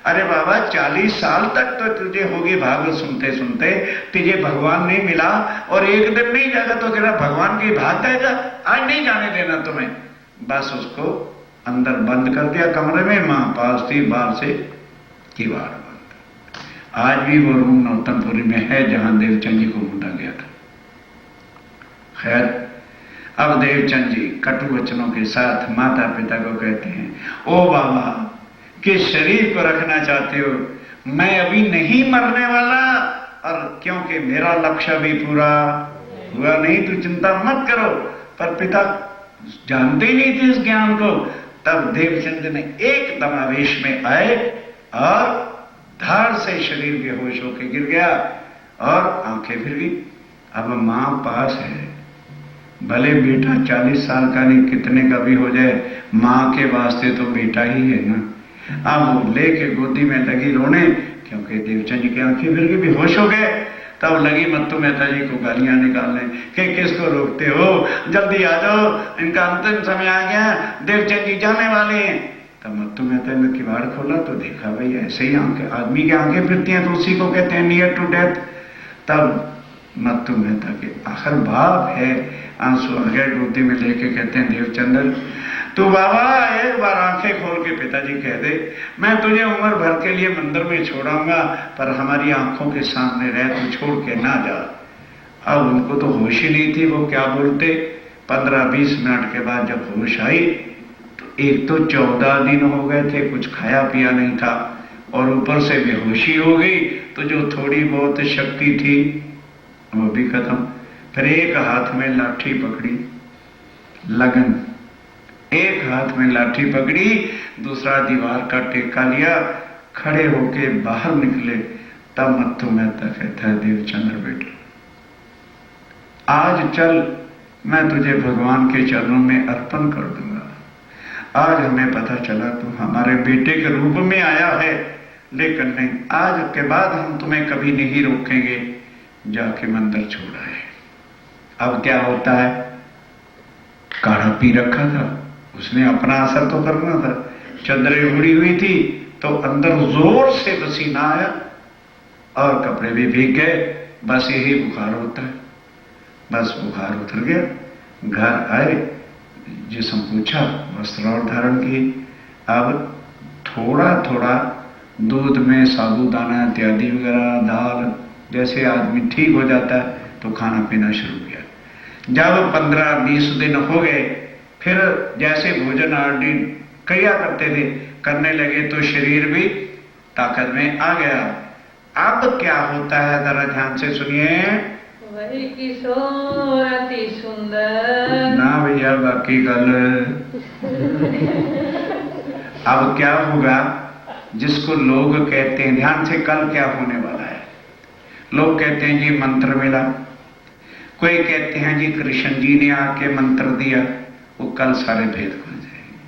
अरे बाबा 40 साल तक तो तुझे होगी भागवत सुनते सुनते, तुझे भगवान नहीं मिला और एक दिन नहीं जाएगा तो तेरा भगवान की भाग जाएगा, आज नहीं जाने देना तुम्हें। बस उसको अंदर बंद कर दिया कमरे में, मां पास थी, बाहर से किवाड़ बंद। आज भी वो रूम नौतनपुरी में है जहां देवचंद जी को मुंडा गया था। खैर, अब देवचंद जी कटु वचनों के साथ माता पिता को कहते हैं, ओ बाबा कि शरीर को रखना चाहते हो, मैं अभी नहीं मरने वाला, और क्योंकि मेरा लक्ष्य भी पूरा हुआ नहीं, तो चिंता मत करो। पर पिता जानते ही नहीं थे इस ज्ञान को। तब देवचंद ने एकदम आवेश में आए और धार से शरीर बेहोश होकर गिर गया और आंखें फिर गई। अब मां पास है, भले बेटा 40 साल का नहीं कितने का भी हो जाए, मां के वास्ते तो बेटा ही है ना। अब वो लेके गोदी में लगी रोने, क्योंकि देवचंद जी की आंखें फिर गई, बेहोश हो गए। तब लगी मत्तू मेहता जी को गालियां निकालने कि किसको रोकते हो, जल्दी आ जाओ, इनका अंतिम समय आ गया, देवचंद जी जाने वाले हैं। तब मत्तू मेहता ने किवाड़ खोला तो देखा भाई ऐसे ही आंखें, आदमी की आंखें फिरती हैं तो उसी को कहते हैं नियर टू डेथ। तब मत्तू मेहता के आखिर भाव है, आंसू आ गए, गोदी में लेके कहते हैं, देवचंद्र तू बाबा एक बार आंखें खोल के पिताजी कह दे, मैं तुझे उम्र भर के लिए मंदिर में छोड़ाऊंगा, पर हमारी आंखों के सामने रह, तू छोड़ के ना जा। अब उनको तो होश ही नहीं थी वो क्या बोलते। 15-20 मिनट के बाद जब होश आई एक तो 14 दिन हो गए थे, कुछ खाया पिया नहीं था, और ऊपर से बेहोशी हो गई, तो जो थोड़ी बहुत शक्ति थी वो भी खत्म। फिर एक हाथ में लाठी पकड़ी, लगन, एक हाथ में लाठी पकड़ी, दूसरा दीवार का टेका लिया, खड़े होके बाहर निकले। तब मत्थु मेहता कहता है, देवचंद्र बेटे आज चल, मैं तुझे भगवान के चरणों में अर्पण कर दूंगा। आज हमें पता चला तू हमारे बेटे के रूप में आया है, लेकिन नहीं, आज के बाद हम तुम्हें कभी नहीं रोकेंगे, जाके मंदिर छोड़ आए। अब क्या होता है, काढ़ा पी रखा था, उसने अपना असर तो करना था। चद्दरें उड़ी हुई थी तो अंदर जोर से पसीना आया और कपड़े भी भीग गए। बस यही बुखार होता है। बस बुखार उतर गया, घर आए, जिसम पूछा, वस्त्र और धारण किए। अब थोड़ा थोड़ा दूध में साबूदाना इत्यादि वगैरह, दाल, जैसे आदमी ठीक हो जाता है तो खाना पीना शुरू किया। जब 15-20 दिन हो गए, फिर जैसे भोजन आदि किया करते थे करने लगे, तो शरीर भी ताकत में आ गया। अब क्या होता है, जरा ध्यान से सुनिए। वही किशोर अति सुंदर। ना भैया, बाकी गल। अब क्या होगा, जिसको लोग कहते हैं, ध्यान से, कल क्या होने वाला है। लोग कहते हैं जी मंत्र मिला, कोई कहते हैं जी कृष्ण जी ने आके मंत्र दिया। वो कल सारे भेद खुल जाएंगे।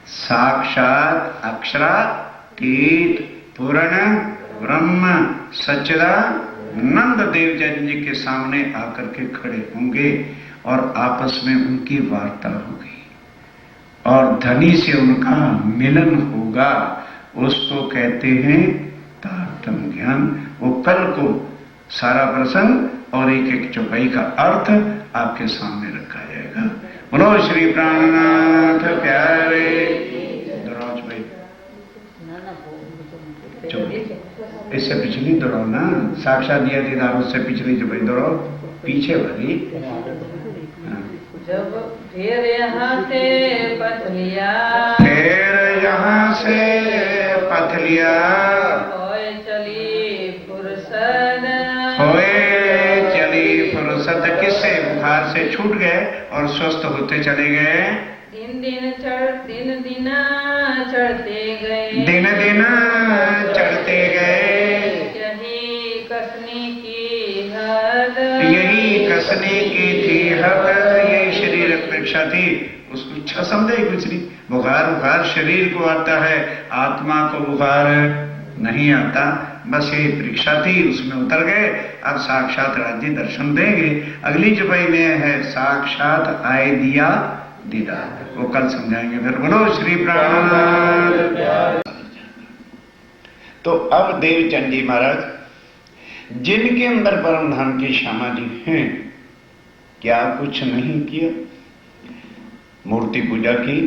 साक्षात अक्षरातीत पूर्ण ब्रह्म सच्चिदानंद देवचंद जी के सामने आकर के खड़े होंगे और आपस में उनकी वार्ता होगी और धनी से उनका मिलन होगा। उसको कहते हैं तारतम्य ज्ञान। वो कल को सारा प्रसंग और एक एक चौपाई का अर्थ आपके सामने रखा जाएगा। बोलो श्री प्राणनाथ प्यारे। दोहराओ भाई, इससे पिछली दोहराओ ना, साक्षात दिया दीदार, उससे पिछली जो भाई दोहराओ, पीछे वाली। जब फिर यहाँ से पथलिया, फिर यहाँ से पथलिया, होए चली फुर्सत, होए चली फुर्सत। किससे? बुखार से छूट गए और स्वस्थ होते चले गए। दिन दिन चढ़ते गए, दिन दिन चढ़ते गए। यही कसने की हद, यही कसने की थी हद। यही शरीर परीक्षा थी। उसको अच्छा समझे कुछ नहीं। बुखार शरीर को आता है, आत्मा को बुखार नहीं आता। बस ये परीक्षा थी, उसमें उतर गए। अब साक्षात राज्य दर्शन देंगे। अगली चौपाई में है साक्षात आए दिया दीदार, वो कल समझाएंगे। फिर बोलो श्री प्राणनाथ। तो अब देवचंद जी महाराज, जिनके अंदर परम धाम की श्यामा जी हैं, क्या कुछ नहीं किया। मूर्ति पूजा की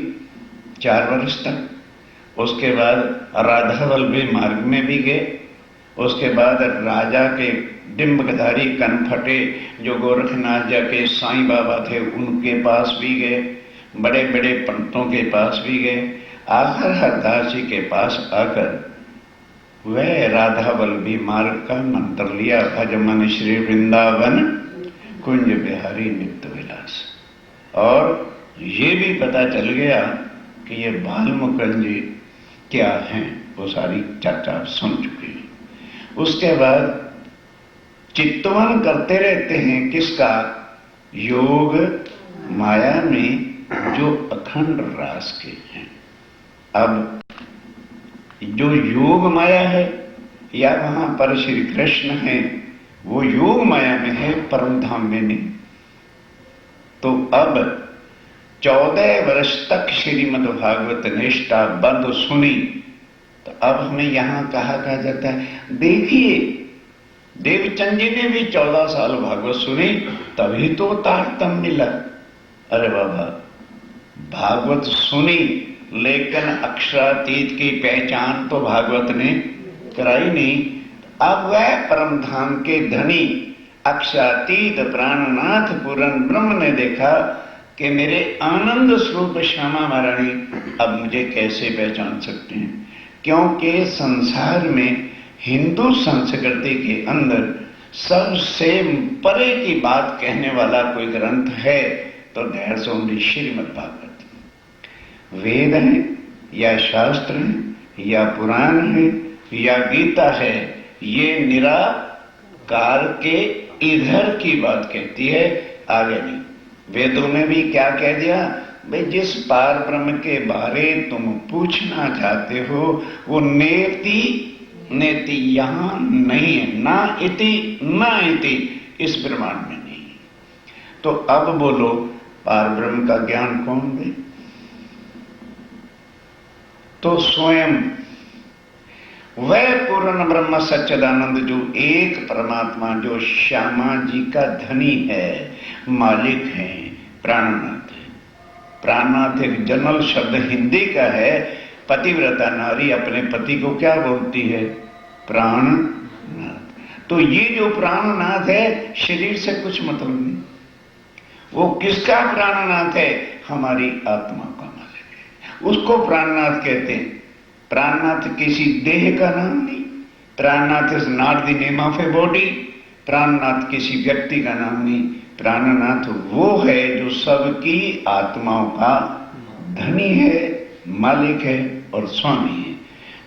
4 वर्ष तक। उसके बाद राधावल्लभी मार्ग में भी गए। उसके बाद राजा के डिम्बधारी कनफटे जो गोरखनाथ जाके साईं बाबा थे, उनके पास भी गए। बड़े बड़े पंडितों के पास भी गए। आखिर हरदास जी के पास आकर वह राधावल्लभी मार्ग का मंत्र लिया, भज मन श्री वृंदावन कुंज बिहारी नित्य विलास। और ये भी पता चल गया कि ये बालमुकुंद जी क्या हैं, वो सारी चर्चा सुन चुकी है। उसके बाद चित्तवन करते रहते हैं किसका? योग माया में जो अखंड रास के हैं। अब जो योग माया है या वहां पर श्री कृष्ण है, वो योग माया में है, परम धाम में नहीं। तो अब 14 वर्ष तक श्रीमद् भागवत निष्ठा बंद सुनी। तो अब हमें यहां कहा जाता है, देखिए देवचंद जी ने भी 14 साल भागवत सुनी, तभी तो तारतम्य मिला। अरे बाबा, भागवत सुनी लेकिन अक्षरातीत की पहचान तो भागवत ने कराई नहीं। अब वह परम धाम के धनी अक्षरातीत प्राणनाथ पूर्ण ब्रह्म ने देखा कि मेरे आनंद स्वरूप श्यामा महारानी अब मुझे कैसे पहचान सकते हैं? क्योंकि संसार में हिंदू संस्कृति के अंदर सबसे परे की बात कहने वाला कोई ग्रंथ है तो दैट्स ओनली श्रीमद् भागवत। वेद है या शास्त्र है या पुराण है या गीता है, ये निराकार के इधर की बात कहती है, आगे नहीं। वेदों में भी क्या कह दिया भाई, जिस पार ब्रह्म के बारे तुम पूछना चाहते हो वो नेति नेति यहां नहीं है, ना इति ना इति इस ब्रह्मांड में नहीं। तो अब बोलो पार ब्रह्म का ज्ञान कौन दे? तो स्वयं वह पूर्ण ब्रह्म सच्चिदानंद जो एक परमात्मा, जो श्यामा जी का धनी है, मालिक है, प्राणनाथ है। प्राणनाथ एक जनरल शब्द हिंदी का है। पतिव्रता नारी अपने पति को क्या बोलती है? प्राणनाथ। तो ये जो प्राणनाथ है शरीर से कुछ मतलब नहीं। वो किसका प्राणनाथ है? हमारी आत्मा का मालिक है, उसको प्राणनाथ कहते हैं। प्राणनाथ किसी देह का नाम नहीं। Prannath is not the name of a body. Prannath किसी व्यक्ति का नाम नहीं। प्राणनाथ वो है जो सबकी आत्माओं का धनी है, मालिक है और स्वामी है।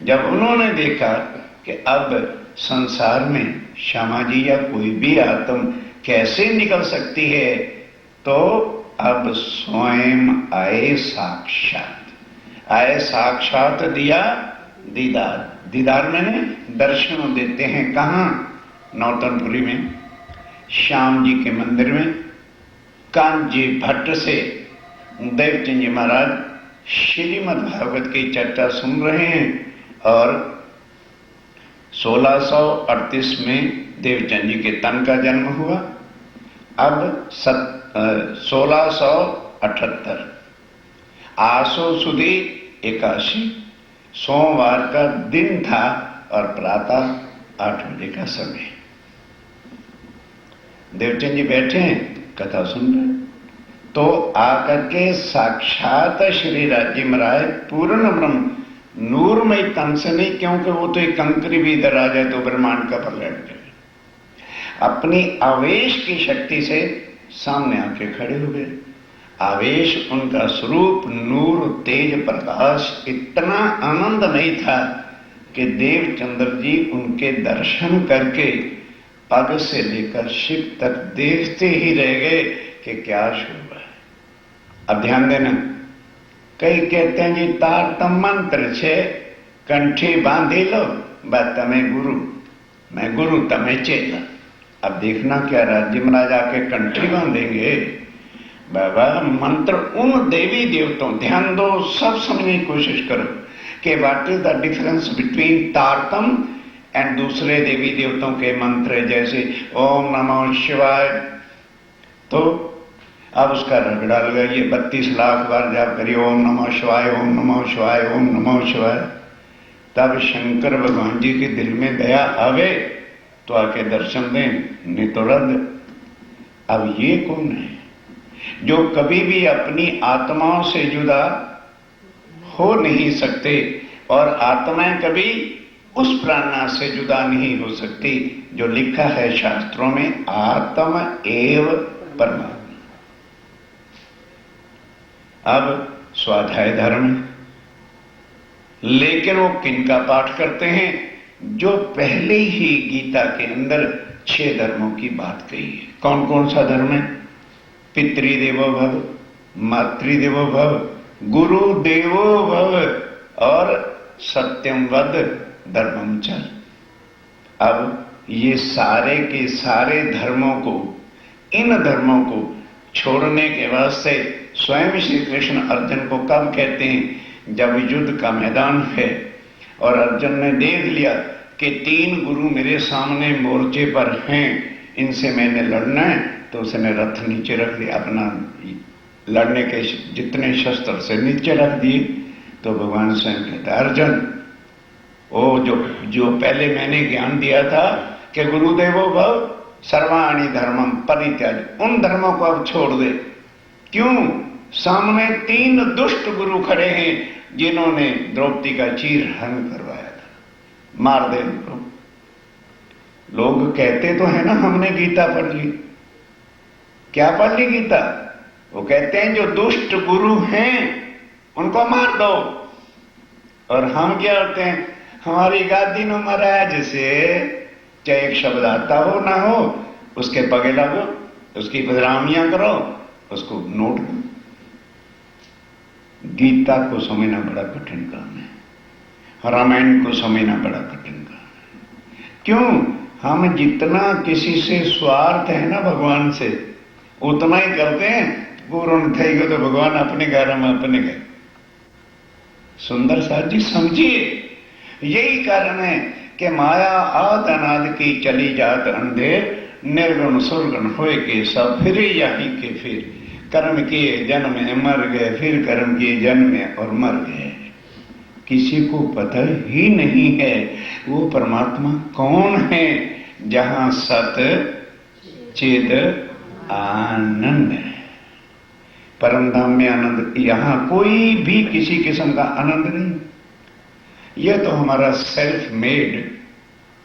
जब उन्होंने देखा कि अब संसार में श्यामा जी या कोई भी आत्म कैसे निकल सकती है, तो अब स्वयं आए साक्षात। आए साक्षात दिया दीदार। दीदार मैंने दर्शन देते हैं। कहां? नौतनपुरी में, श्याम जी के मंदिर में। कांजी भट्ट से देवचंद जी महाराज श्रीमद् भागवत की चर्चा सुन रहे हैं और 1638 में देवचंद जी के तन का जन्म हुआ। अब 1678 आसो सुदी 81 सोमवार का दिन था और प्रातः 8 बजे का समय। देवचंद जी बैठे हैं, कथा सुन रहे। तो आकर के साक्षात श्री राज्य महाराज पूर्ण ब्रह्म नूरमय तन से नहीं, क्योंकि वो तो एक कंकरी भी इधर आ जाए तो ब्रह्मांड का प्रलय करे, अपनी आवेश की शक्ति से सामने आके खड़े हो गए। आवेश उनका स्वरूप नूर तेज प्रकाश इतना आनंदमय था कि देवचंद्र जी उनके दर्शन करके पग से लेकर शिव तक देखते ही रह गए कि क्या शुभ है। अब ध्यान देना, कई कहते हैं जी तारतम मंत्र छे कंठी बांधी लो, बात तमे गुरु, मैं गुरु तमे चेला। अब देखना क्या राज्य महाराज आके कंठी बांधेंगे? बाबा मंत्र उन देवी देवताओं, ध्यान दो, सब समझने की कोशिश करो कि what is the difference between Tartam and दूसरे देवी देवताओं के मंत्र, जैसे ओम नमो शिवाय। तो अब उसका रगड़ा लगाइए, 32 लाख बार जाप करिए ओम नमो शिवाय, ओम नमो शिवाय, ओम नमो शिवाय। तब शंकर भगवान जी के दिल में दया आवे तो आके दर्शन दें, नहीं तो रद्द। अब ये कौन है जो कभी भी अपनी आत्माओं से जुदा हो नहीं सकते और आत्माएं कभी उस प्राणनाथ से जुदा नहीं हो सकती, जो लिखा है शास्त्रों में आत्म एव परमात्मा। अब स्वाध्याय धर्म, लेकिन वो किनका पाठ करते हैं? जो पहले ही गीता के अंदर 6 धर्मों की बात कही है। कौन कौन सा धर्म है? पितृदेवो भव, मातृदेवो भव, गुरु देवो भव और सत्यम वद धर्मम चर। अब ये सारे के सारे धर्मों को, इन धर्मों को छोड़ने के वास्ते स्वयं श्री कृष्ण अर्जुन को कब कहते हैं? जब युद्ध का मैदान है और अर्जुन ने देख लिया कि 3 गुरु मेरे सामने मोर्चे पर हैं, इनसे मैंने लड़ना है, तो उसने रथ नीचे रख दिया, अपना लड़ने के जितने शस्त्र से नीचे रख दिए। तो भगवान स्वयं कहता है अर्जुन, ओ जो पहले मैंने ज्ञान दिया था कि गुरुदेवो भव सर्वाणि धर्मम परित्याज, उन धर्मों को अब छोड़ दे। क्यों? सामने 3 दुष्ट गुरु खड़े हैं जिन्होंने द्रौपदी का चीरहरण करवाया था, मार दे उनको। लोग कहते तो है ना हमने गीता पढ़ ली। क्या पढ़ ली गीता? वो कहते हैं जो दुष्ट गुरु हैं उनको मार दो। और हम क्या होते हैं? हमारी गादी न महाराज से चाहे एक शब्द आता हो ना हो, उसके पगे लगो, उसकी बदनामियां करो, उसको नोट करो। गीता को समझना बड़ा कठिन काम है, रामायण को समझना बड़ा कठिन काम है। क्यों? हम जितना किसी से स्वार्थ है ना भगवान से, उतना ही करते हैं। पूर्ण थे तो भगवान अपने घर में अपने गए। सुंदर साथ जी समझिए, यही कारण है कि माया आद अनाद की चली जात अंधेर, निर्गुण सुरगुण होए के सब फिर यही के फिर। कर्म किए जन्म में मर गए, फिर कर्म किए जन्म में और मर गए। किसी को पता ही नहीं है वो परमात्मा कौन है, जहां सत चिद आनंद है। परम धाम में आनंद, यहां कोई भी किसी किस्म का आनंद नहीं। यह तो हमारा सेल्फ मेड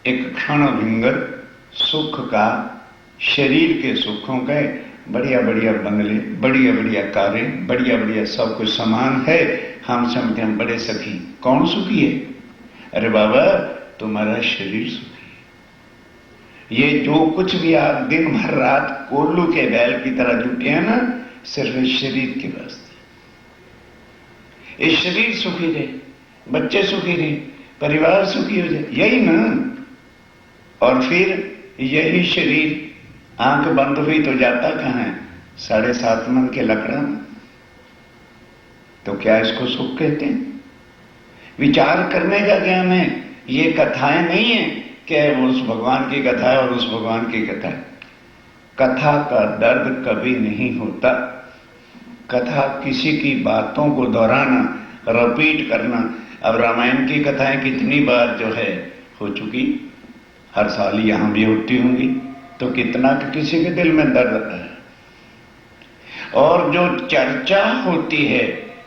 एक क्षण भिंगर सुख का, शरीर के सुखों के बढ़िया बढ़िया बंगले, बढ़िया बढ़िया कारें, बढ़िया बढ़िया सब कुछ समान है। हम समझते हम बड़े सखी। कौन सुखी है? अरे बाबा तुम्हारा शरीर सुखी। ये जो कुछ भी आप दिन भर रात कोल्लू के बैल की तरह जुटे हैं ना, सिर्फ इस शरीर के वास्ते। इस शरीर सुखी रहे, बच्चे सुखी रहे, परिवार सुखी हो जाए, यही ना। और फिर यही शरीर आंख बंद हुई तो जाता कहां है? 7.5 मन के लकड़ा में। तो क्या इसको सुख कहते हैं? विचार करने का ज्ञान है। ये कथाएं नहीं है कि उस भगवान की कथा है और उस भगवान की कथा है। कथा का दर्द कभी नहीं होता। कथा किसी की बातों को दोहराना, रिपीट करना। अब रामायण की कथाएं कितनी बार जो है हो चुकी, हर साल यहां भी होती होंगी, तो कितना किसी के दिल में दर्द है। और जो चर्चा होती है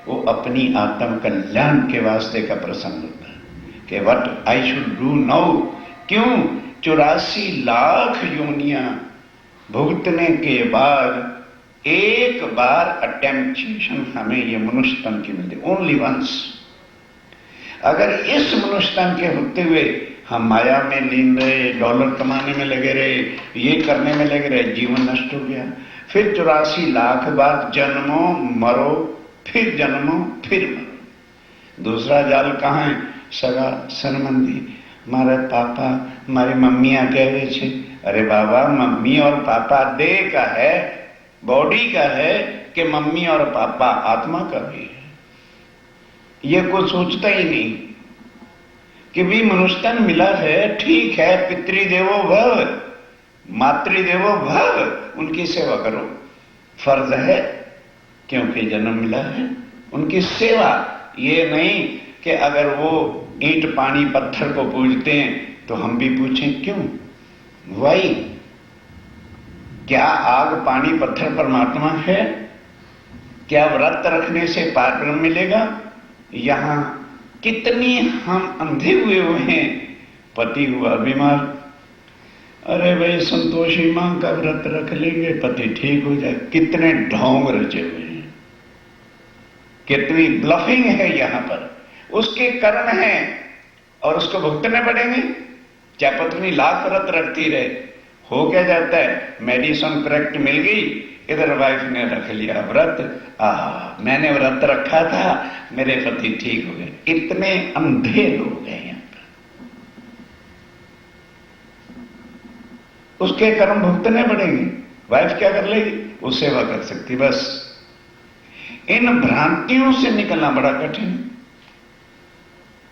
वो अपनी आत्म कल्याण के वास्ते का प्रसंग होता है कि what I should do now. क्यों? 84 लाख योनियां भुगतने के बाद एक बार अटेम्पटेशन हमें ये मनुष्य तन की मिलती, ओनली वंस। अगर इस मनुष्य तन के होते हुए हम माया में लीन रहे, डॉलर कमाने में लगे रहे, ये करने में लगे रहे, जीवन नष्ट हो गया। फिर 84 लाख बार जन्मो मरो, फिर जन्मो फिर मरो। दूसरा जाल कहाँ है? सगा संबंधी, मारे पापा मारी मम्मियां कह रहे थे। अरे बाबा, मम्मी और पापा देह का है, बॉडी का है, कि मम्मी और पापा आत्मा का भी है। ये कोई सोचता ही नहीं कि भी मनुष्यतन मिला है, ठीक है, पितृदेवो भव मातृदेवो भव, उनकी सेवा करो, फर्ज है, क्योंकि जन्म मिला है। उनकी सेवा, ये नहीं कि अगर वो ईंट पानी पत्थर को पूजते हैं तो हम भी पूछें क्यों, वाई? क्या आग पानी पत्थर परमात्मा है? क्या व्रत रखने से पार ब्रह्म मिलेगा? यहां कितनी हम अंधे हुए हैं। पति हुआ बीमार, अरे भाई संतोषी मां का व्रत रख लेंगे, पति ठीक हो जाए। कितने ढोंग रचे हुए हैं, कितनी ब्लफिंग है यहां पर। उसके कर्म हैं और उसको भुगतने पड़ेंगे। चाहे पत्नी लाख व्रत रखती रहे, हो क्या जाता है? मेडिसिन करेक्ट मिल गई, इधर वाइफ ने रख लिया व्रत, मैंने व्रत रखा था, मेरे पति ठीक हो गए। इतने अंधे लोग हैं यहां पर। उसके कर्म भुगतने पड़ेंगे। वाइफ क्या कर लेगी? वो सेवा कर सकती, बस। इन भ्रांतियों से निकलना बड़ा कठिन।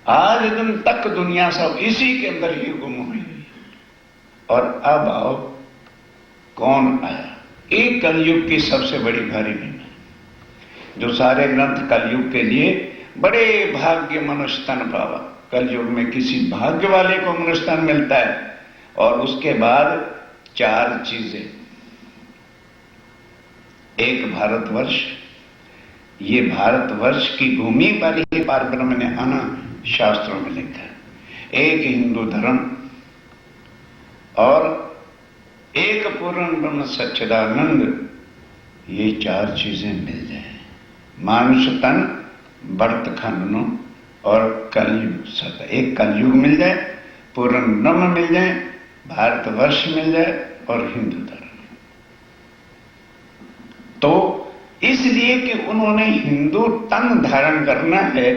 आज दिन तक दुनिया सब इसी के अंदर ही गुम हुई। और अब आओ, कौन आया? एक कलयुग की सबसे बड़ी भारी बीमारी, जो सारे ग्रंथ कलयुग के लिए बड़े भाग्य मनुष्य तन पावा। कलयुग में किसी भाग्य वाले को मनुष्य तन मिलता है। और उसके बाद 4 चीजें, एक भारतवर्ष, ये भारतवर्ष की भूमि पर ही पारब्रह्म ने आना शास्त्रों में लिखा है। एक हिंदू धर्म और एक पूर्ण ब्रह्म सच्चिदानंद, ये चार चीजें मिल जाए, मानुष तन, वर्त खंडनों और कलयुग सत्य, एक कलयुग मिल जाए, पूर्ण ब्रह्म मिल जाए, भारतवर्ष मिल जाए और हिंदू धर्म। तो इसलिए कि उन्होंने हिंदू तन धारण करना है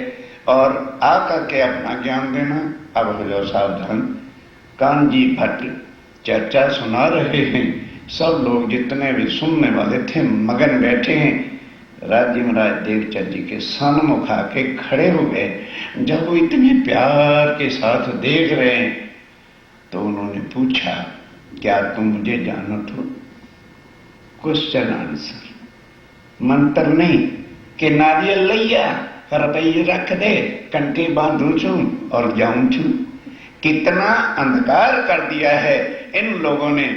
और आकर के अपना ज्ञान देना। अब हो जाओ सावधान, कानजी भट्ट चर्चा सुना रहे हैं, सब लोग जितने भी सुनने वाले थे मगन बैठे हैं। राज्य महाराज देवचंद जी के सन्मुख आके खड़े हो गए। जब वो इतने प्यार के साथ देख रहे हैं तो उन्होंने पूछा, क्या तुम मुझे जानत हो? क्वेश्चन आंसर, मंत्र नहीं कि नारियल लैया रुपये रख दे, कंठी बांधू छू और जाऊं छू। कितना अंधकार कर दिया है इन लोगों ने,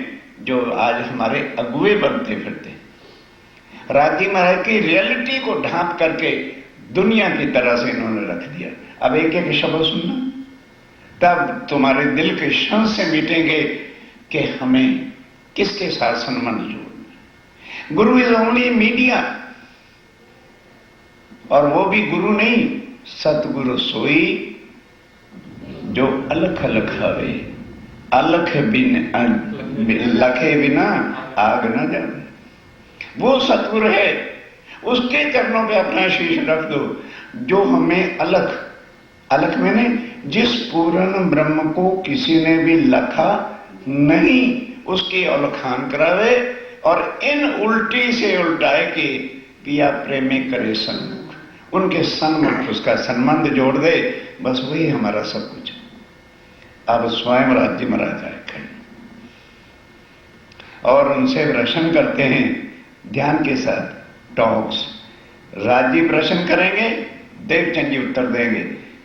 जो आज हमारे अगुए बनते फिरते। राज्य महाराज की रियलिटी को ढांप करके दुनिया की तरह से इन्होंने रख दिया। अब एक एक शब्द सुनना, तब तुम्हारे दिल के संशय मिटेंगे कि हमें किसके साथ संबंध जोड़ना। गुरु इज ओनली मीडिया, और वो भी गुरु नहीं, सतगुरु सोई जो अलख अलख हवे, अलख बिन लखे बिना आग न जाए। वो सतगुरु है, उसके चरणों पे अपना शीश रख दो, जो हमें अलख, अलख मैंने जिस पूर्ण ब्रह्म को किसी ने भी लखा नहीं, उसकी अलखान करावे और इन उल्टी से उल्टाए कि पिया प्रेमी करे सन्मुख, उनके सन्मुख उसका संबंध जोड़ दे, बस वही हमारा सब कुछ। अब स्वयं राज्य महाराज आए और उनसे प्रश्न करते हैं ध्यान के साथ, टॉक्स। राज्य प्रश्न करेंगे, देवचंद जी उत्तर देंगे,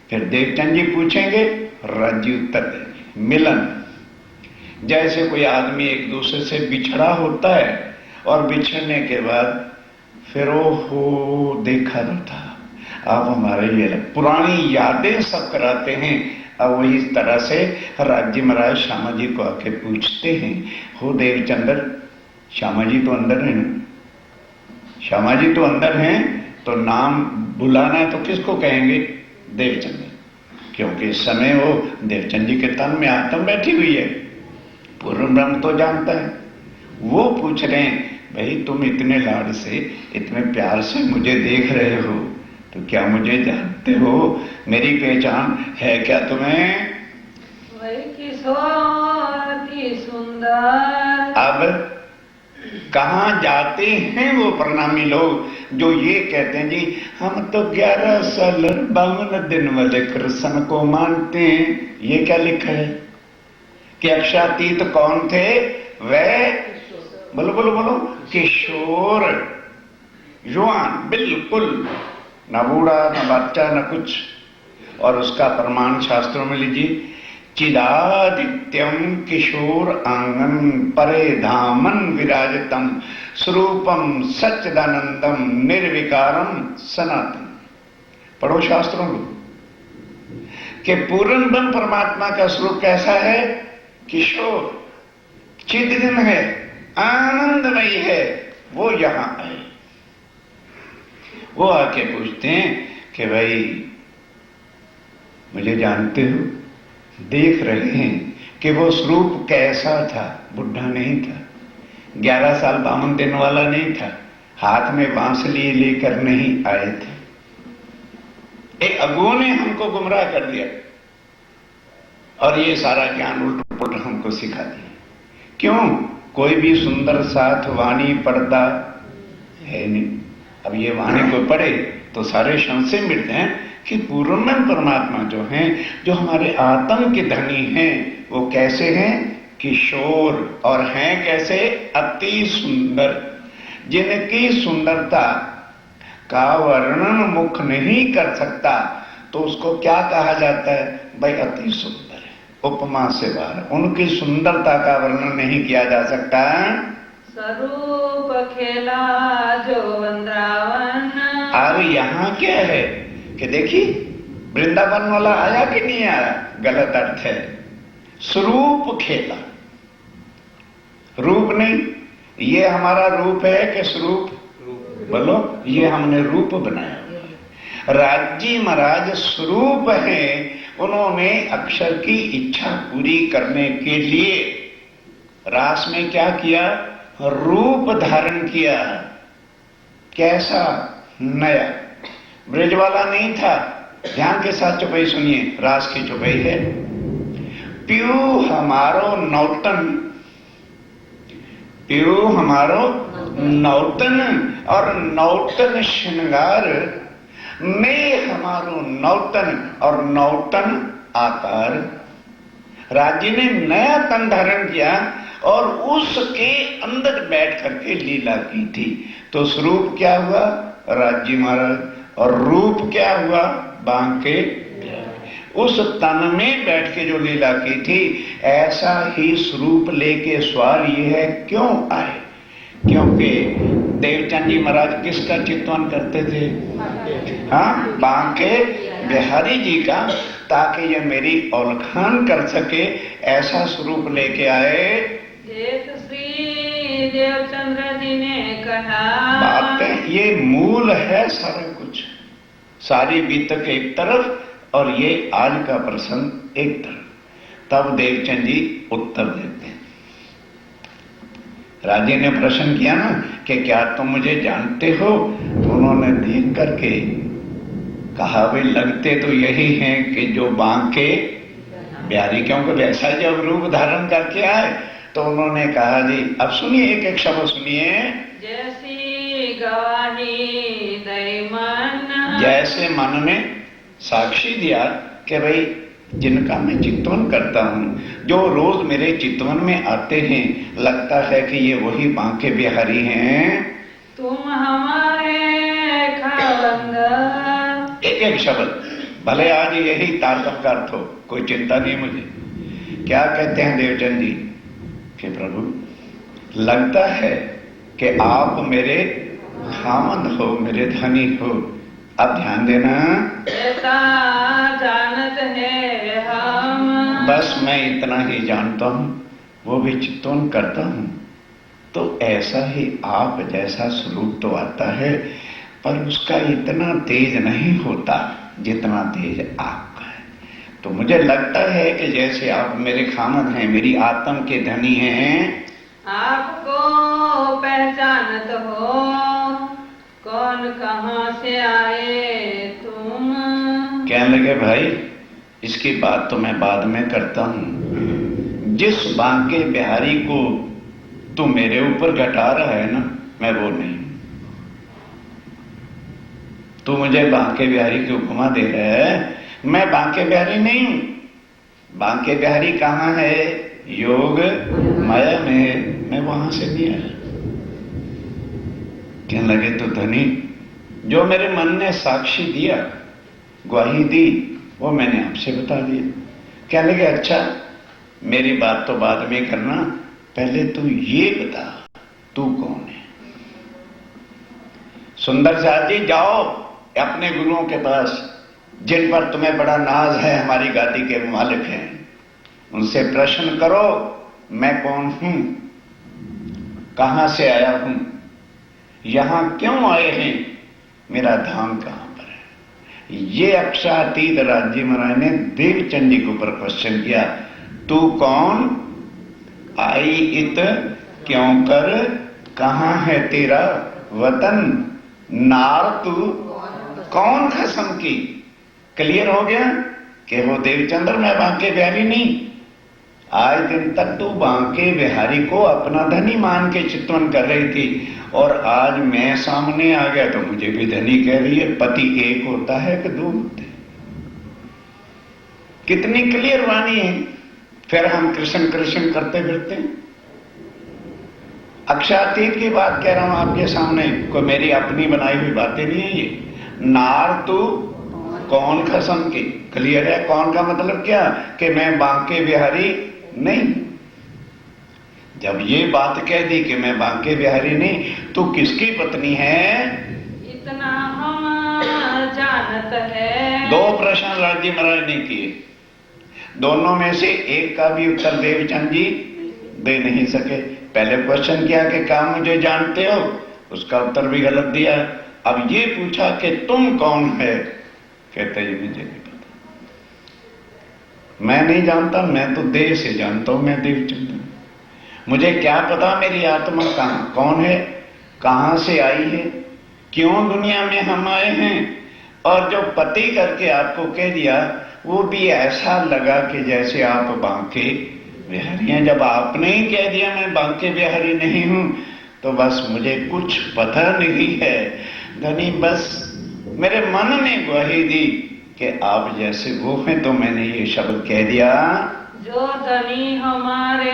फिर देवचंद जी पूछेंगे, राज्य उत्तर देंगे। मिलन, जैसे कोई आदमी एक दूसरे से बिछड़ा होता है और बिछड़ने के बाद फिर वो हो देखा तो था, अब हमारे लिए पुरानी यादें सब कराते हैं। अब वही इस तरह से राज्य महाराज श्यामा जी को आके पूछते हैं, हो देवचंद्र, श्यामा जी तो अंदर है ना? श्यामा जी तो अंदर हैं, तो नाम बुलाना है तो किसको कहेंगे? देवचंद्र, क्योंकि इस समय वो देवचंद जी के तन में आत्मा बैठी हुई है, पूर्ण ब्रह्म तो जानता है। वो पूछ रहे हैं, भाई तुम इतने लाड से, इतने प्यार से मुझे देख रहे हो, तो क्या मुझे जानते हो? मेरी पहचान है क्या तुम्हें? वही किशोर अति सुंदर। अब कहां जाते हैं वो प्रणामी लोग जो ये कहते हैं, जी हम तो 11 साल 52 दिन वाले कृष्ण को मानते हैं। ये क्या लिखा है कि अक्षातीत कौन थे? वह, बोलो बोलो बोलो, किशोर, युवान, बिल्कुल न बूढ़ा न बच्चा न कुछ। और उसका प्रमाण शास्त्रों में लीजिए, चिदादित्यम किशोर आंगन परे धामन विराजतम स्वरूपम सच्चिदानंदम निर्विकारम सनातन। पढ़ो शास्त्रों को कि पूर्ण ब्रह्म परमात्मा का स्वरूप कैसा है? किशोर, चिदघन है, आनंदमयी है। वो यहां आए, वो आके पूछते हैं कि भाई मुझे जानते हो? देख रहे हैं कि वो स्वरूप कैसा था। बुढ़ा नहीं था, 11 साल 52 दिन वाला नहीं था, हाथ में बांसुरी लेकर नहीं आए थे। एक अगुओं ने हमको गुमराह कर दिया और ये सारा ज्ञान उल्ट पुल्ट हमको सिखा दिया। क्यों? कोई भी सुंदर साथ वाणी पढ़ता है नहीं। अब ये वाणी को पढ़े तो सारे संशय मिटते हैं कि पूर्ण परमात्मा जो हैं, जो हमारे आत्म के धनी हैं, वो कैसे हैं? किशोर। और हैं कैसे? अति सुंदर, जिनकी सुंदरता का वर्णन मुख नहीं कर सकता, तो उसको क्या कहा जाता है? भाई अति सुंदर है, उपमा से बाहर। उनकी सुंदरता का वर्णन नहीं किया जा सकता, स्वरूप खेला जो वृंदावन। अब यहाँ क्या है कि देखिए वृंदावन वाला आया कि नहीं आया, गलत अर्थ है। स्वरूप खेला, रूप नहीं। ये हमारा रूप है कि स्वरूप? बोलो, ये हमने रूप बनाया। राज्य महाराज स्वरूप है, उन्होंने अक्षर की इच्छा पूरी करने के लिए रास में क्या किया? रूप धारण किया। कैसा? नया। ब्रज वाला नहीं था। ध्यान के साथ चौपाई सुनिए, रास की चौपाई है। प्यू हमारो नौतन, प्यू हमारो नौतन और नौतन श्रृंगार में हमारो नौतन और नौतन आकार। राज्य ने नया तन धारण किया और उसके अंदर बैठ करके लीला की थी। तो स्वरूप क्या हुआ? राज्य महाराज। और रूप क्या हुआ? बांके। उस तन में बैठ के जो लीला की थी, ऐसा ही स्वरूप लेके सवाल ये है क्यों आए? क्योंकि देवचंद जी महाराज किसका चित्वन करते थे? हाँ, बांके बिहारी जी का, ताकि ये मेरी औलखान कर सके, ऐसा स्वरूप लेके आए। एक श्री देवचंद्र जी ने कहा, बातें ये मूल है सारा कुछ, सारी बीतक एक तरफ और ये आज का प्रसंग एक तरफ। तब देवचंद जी उत्तर देते हैं। राजे ने प्रश्न किया ना कि क्या तुम मुझे जानते हो? उन्होंने देख करके कहा, भाई लगते तो यही हैं कि जो बांके बिहारी, क्योंकि वैसा जब रूप धारण करके आए तो उन्होंने कहा जी। अब सुनिए, एक एक शब्द सुनिए। जैसी गवाही दई मन, जैसे मन ने साक्षी दिया कि भाई जिनका मैं चित्वन करता हूं, जो रोज मेरे चित्वन में आते हैं, लगता है कि ये वही बांके बिहारी हैं। तुम हमारे खबंद। एक एक शब्द, भले आज यही तारतम का अर्थ हो, कोई चिंता नहीं मुझे। क्या कहते हैं देवचंद जी कि प्रभु लगता है कि आप मेरे खामंद हो, मेरे धनी हो। अब ध्यान देना, ऐसा जानत है हम। बस मैं इतना ही जानता हूं, वो भी चित्तवन करता हूं। तो ऐसा ही आप जैसा स्वरूप तो आता है, पर उसका इतना तेज नहीं होता जितना तेज आपका है। तो मुझे लगता है कि जैसे आप मेरे खामद हैं, मेरी आत्म के धनी हैं। आपको पहचानत हो, कौन कहाँ से आए तुम। कहने लगे भाई इसकी बात तो मैं बाद में करता हूं। जिस बांके बिहारी को तू मेरे ऊपर घटा रहा है ना, मैं वो नहीं। तू मुझे बांके बिहारी की उपमा दे रहा है, मैं बांके बिहारी नहीं हूं। बांके बिहारी कहाँ है? योग माया में, मैं वहां से नहीं आया। कहने लगे तो धनी, जो मेरे मन ने साक्षी दिया, गवाही दी, वो मैंने आपसे बता दिया। कहने लगे अच्छा, मेरी बात तो बाद में करना, पहले तू ये बता तू कौन है। सुंदर साहब जी जाओ अपने गुरुओं के पास, जिन पर तुम्हें बड़ा नाज है, हमारी गादी के मालिक हैं, उनसे प्रश्न करो मैं कौन हूं, कहां से आया हूं, यहां क्यों आए हैं, मेरा धाम कहां पर है। ये अक्षरातीत राज्य महाराज ने देवचंद जी के ऊपर क्वेश्चन किया, तू कौन, आई इत क्यों कर, कहां है तेरा वतन, नार तू कौन खसम की। क्लियर हो गया कि वो देवचंद्र मैं बांके बिहारी नहीं। आज दिन तक तू बांके बिहारी को अपना धनी मान के चित्वन कर रही थी, और आज मैं सामने आ गया तो मुझे भी धनी कह रही है। पति एक होता है कि दो होते हैं? कितनी क्लियर वाणी है। फिर हम कृष्ण कृष्ण करते फिरते हैं। अक्षरातीत की बात कह रहा हूं आपके सामने, कोई मेरी अपनी बनाई हुई बातें नहीं है ये। नार तू कौन खसम की। क्लियर है। कौन का मतलब क्या कि मैं बांके बिहारी नहीं। जब ये बात कह दी कि मैं बांके बिहारी नहीं, तो किसकी पत्नी है? इतना हम जानत है। दो प्रश्न लालजी महाराज ने किए, दोनों में से एक का भी उत्तर देवचंद जी दे नहीं सके। पहले क्वेश्चन किया कि क्या मुझे जानते हो, उसका उत्तर भी गलत दिया। अब ये पूछा कि तुम कौन है, कहते ये मुझे नहीं पता, मैं नहीं जानता, मैं तो देह से जानता हूं, मैं देवचंद हूं। मुझे क्या पता मेरी आत्मा कहां कौन है, कहां से आई है, क्यों दुनिया में हम आए हैं। और जो पति करके आपको कह दिया, वो भी ऐसा लगा कि जैसे आप बांके बिहारी हैं। जब आपने ही कह दिया मैं बांके बिहारी नहीं हूं, तो बस मुझे कुछ पता नहीं है धनी। बस मेरे मन ने गवाही दी कि आप जैसे वो हैं, तो मैंने ये शब्द कह दिया, जो धनी हमारे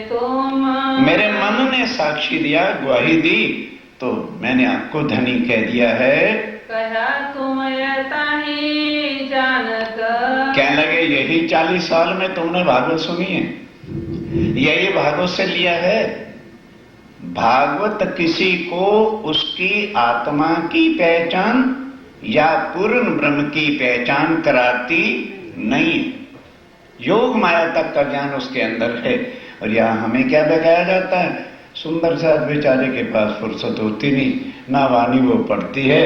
तुम। मेरे मन ने साक्षी दिया, गवाही दी, तो मैंने आपको धनी कह दिया है। कहा तुम ऐसा ही जानत। कहने लगे यही 40 साल में तुमने भागवत सुनी है, यही भागवत से लिया है। भागवत किसी को उसकी आत्मा की पहचान या पूर्ण ब्रह्म की पहचान कराती नहीं। योग माया तक का ज्ञान उसके अंदर है। और यहां हमें क्या बताया जाता है, सुंदर साथ बेचारे के पास फुर्सत होती नहीं, ना वाणी वो पढ़ती है,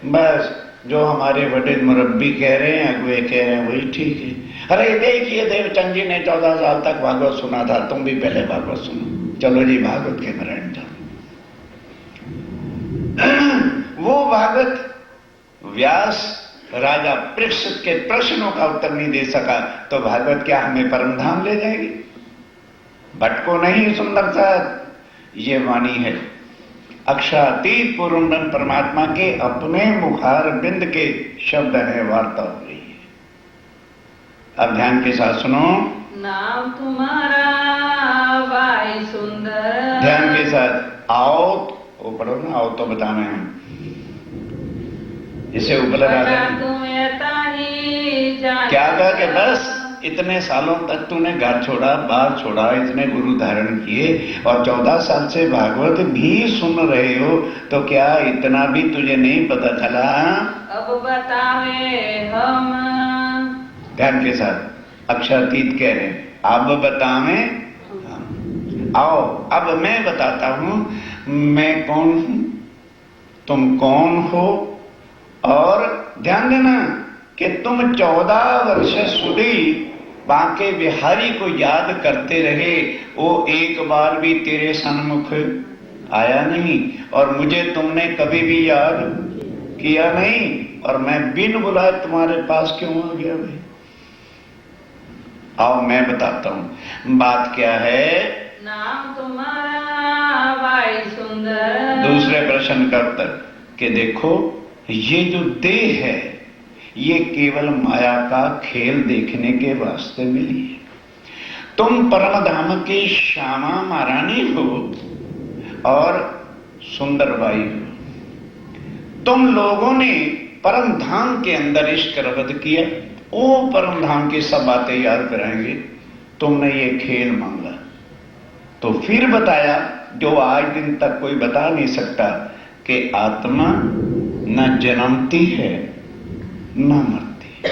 बस जो हमारे बड़े मुरब्बी कह रहे हैं, अगुए कह रहे हैं, वही ठीक है। अरे देखिए देवचंद जी ने 14 साल तक भागवत सुना था, तुम भी पहले भागवत सुनो, चलो जी भागवत के मरण जाओ। वो भागवत व्यास राजा परीक्षित के प्रश्नों का उत्तर नहीं दे सका, तो भागवत क्या हमें परम धाम ले जाएगी? भटको नहीं सुंदर साथ, ये वाणी है अक्षरातीत पूर्ण परमात्मा के अपने मुखार बिंद के शब्द है, वार्ता हो रही है। अब ध्यान के साथ सुनो। नाम तुम्हारा भाई सुंदर। ध्यान के साथ आओ, वो पढ़ो ना, आओ तो बताने हम इसे ऊपर क्या कहा कि बस इतने सालों तक तूने घर छोड़ा, बार छोड़ा, इतने गुरु धारण किए और 14 साल से भागवत भी सुन रहे हो, तो क्या इतना भी तुझे नहीं पता चला? अब बतावे हम। ध्यान के साथ अक्षरातीत कह रहे हैं, अब बतावे हम। आओ अब मैं बताता हूं मैं कौन हूं, तुम कौन हो। और ध्यान देना कि तुम 14 वर्ष सुधी बांके बिहारी को याद करते रहे, वो एक बार भी तेरे सन्मुख आया नहीं, और मुझे तुमने कभी भी याद किया नहीं, और मैं बिन बुलाए तुम्हारे पास क्यों आ गया भाई? आओ मैं बताता हूं बात क्या है। नाम तुम्हारा भाई सुंदर। दूसरे प्रश्न का उत्तर कि देखो ये जो देह है, ये केवल माया का खेल देखने के वास्ते मिली है। तुम परम धाम की श्यामा महारानी हो और सुंदरबाई हो। तुम लोगों ने परम धाम के अंदर इश्क रबद किया, वो परम धाम की सब बातें याद कराएंगे, तुमने ये खेल मांगा, तो फिर बताया जो आज दिन तक कोई बता नहीं सकता कि आत्मा न जन्मती है न मरती।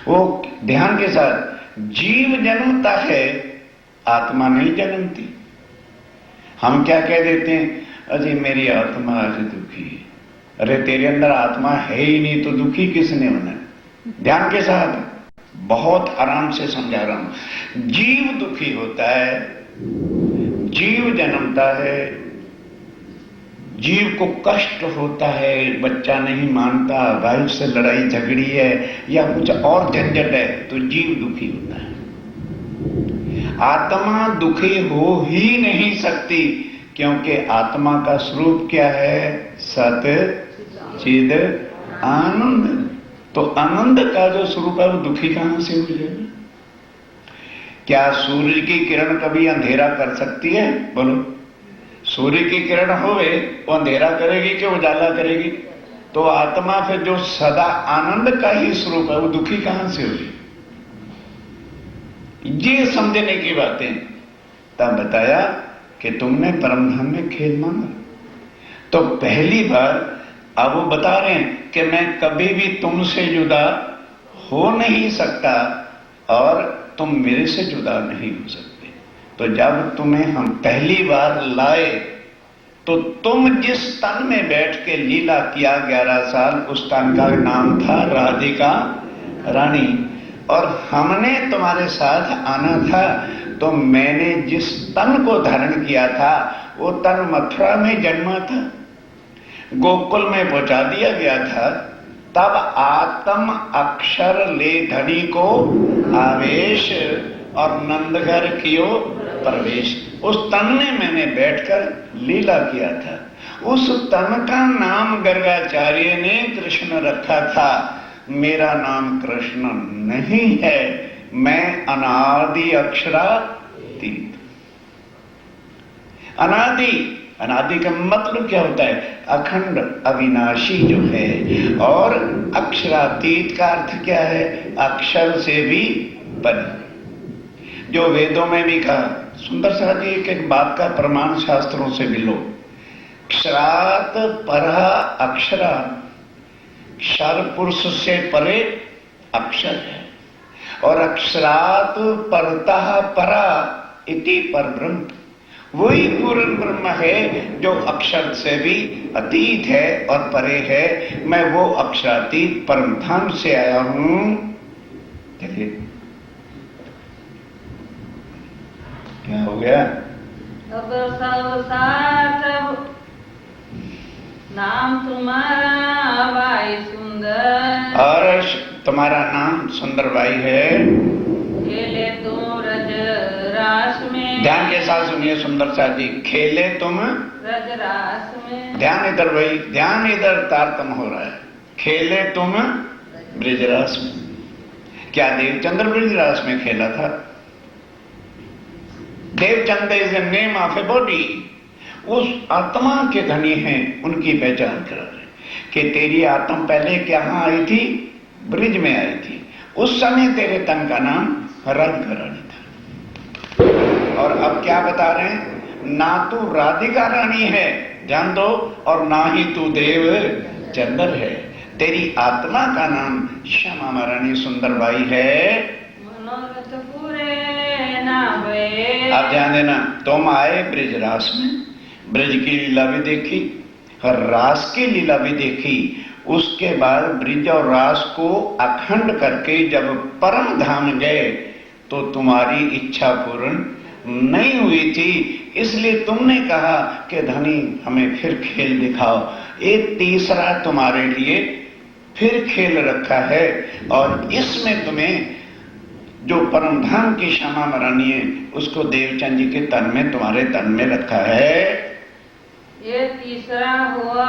वो ध्यान के साथ जीव जन्मता है, आत्मा नहीं जन्मती। हम क्या कह देते हैं, अरे मेरी आत्मा आज दुखी है। अरे तेरे अंदर आत्मा है ही नहीं तो दुखी किसने होना है? ध्यान के साथ बहुत आराम से समझा रहा हूं। जीव दुखी होता है, जीव जन्मता है, जीव को कष्ट होता है, बच्चा नहीं मानता, वाइफ से लड़ाई झगड़ी है या कुछ और झंझट है, तो जीव दुखी होता है। आत्मा दुखी हो ही नहीं सकती, क्योंकि आत्मा का स्वरूप क्या है? सत चिद आनंद। तो आनंद का जो स्वरूप है वो दुखी कहां से हो जाएगा? क्या सूर्य की किरण कभी अंधेरा कर सकती है? बोलो, सूर्य की किरण होवे वो अंधेरा करेगी कि उजाला करेगी? तो आत्मा फिर जो सदा आनंद का ही स्वरूप है वो दुखी कहां से होगी? ये समझने की बातें। तब बताया कि तुमने परमधाम में खेल मांगा। तो पहली बार अब वो बता रहे हैं कि मैं कभी भी तुमसे जुदा हो नहीं सकता और तुम मेरे से जुदा नहीं हो सकते। तो जब तुम्हें हम पहली बार लाए तो तुम जिस तन में बैठ के लीला किया 11 साल, उस तन का नाम था राधिका रानी, और हमने तुम्हारे साथ आना था। तो मैंने जिस तन को धारण किया था वो तन मथुरा में जन्मा था, गोकुल में पहुंचा दिया गया था। तब आत्म अक्षर ले धनी को आवेश और नंदघर कियो प्रवेश। उस तन में मैंने बैठकर लीला किया था। उस तन का नाम गर्गाचार्य ने कृष्ण रखा था। मेरा नाम कृष्ण नहीं है, मैं अनादि अक्षरातीत। अनादि का मतलब क्या होता है? अखंड अविनाशी जो है। और अक्षरातीत का अर्थ क्या है? अक्षर से भी परे। जो वेदों में भी कहा, सुंदर सा जी एक बात का प्रमाण शास्त्रों से भी लो। क्षरात परा अक्षरा, क्षर पुरुष से परे अक्षर है। और अक्षरात परतः परा इति परब्रह्म, वही पूर्ण ब्रह्म है जो अक्षर से भी अतीत है और परे है। मैं वो अक्षरातीत परम धाम से आया हूं। देखिए क्या हो गया? अब सब साथ नाम तुम्हारा भाई सुंदर, और तुम्हारा नाम सुंदर भाई है। खेले तुम रज रास में, ध्यान के साथ सुनिए सुंदर सा जी। खेले तुम रज रास में, ध्यान इधर भाई, ध्यान इधर तारतम हो रहा है। खेले तुम ब्रिजरास में। क्या देवचंद्र ब्रिजरास में खेला था? Devchandra is the name of a body. उस आत्मा के धनी हैं, उनकी पहचान करा रहे कि तेरी आत्मा पहले कहां आई थी? ब्रिज में आई थी। उस समय तेरे तन का नाम राधिका रानी था। और अब क्या बता रहे हैं? ना तू राधिका रानी है, ध्यान दो, और ना ही तू देव चंद्र है। तेरी आत्मा का नाम श्यामा महारानी सुंदरबाई है। मनोरथ पूरे ना हुए। आप ध्यान देना, तुम आए ब्रिजरास में, ब्रज की लीला भी देखी और रास की लीला भी देखी। उसके बाद ब्रिज और रास को अखंड करके जब परम धाम गए तो तुम्हारी इच्छा पूर्ण नहीं हुई थी। इसलिए तुमने कहा कि धनी हमें फिर खेल दिखाओ। एक तीसरा तुम्हारे लिए फिर खेल रखा है और इसमें तुम्हें जो परम धाम की श्यामा महारानी है उसको देवचंद जी के तन में, तुम्हारे तन में रखा है। ये तीसरा हुआ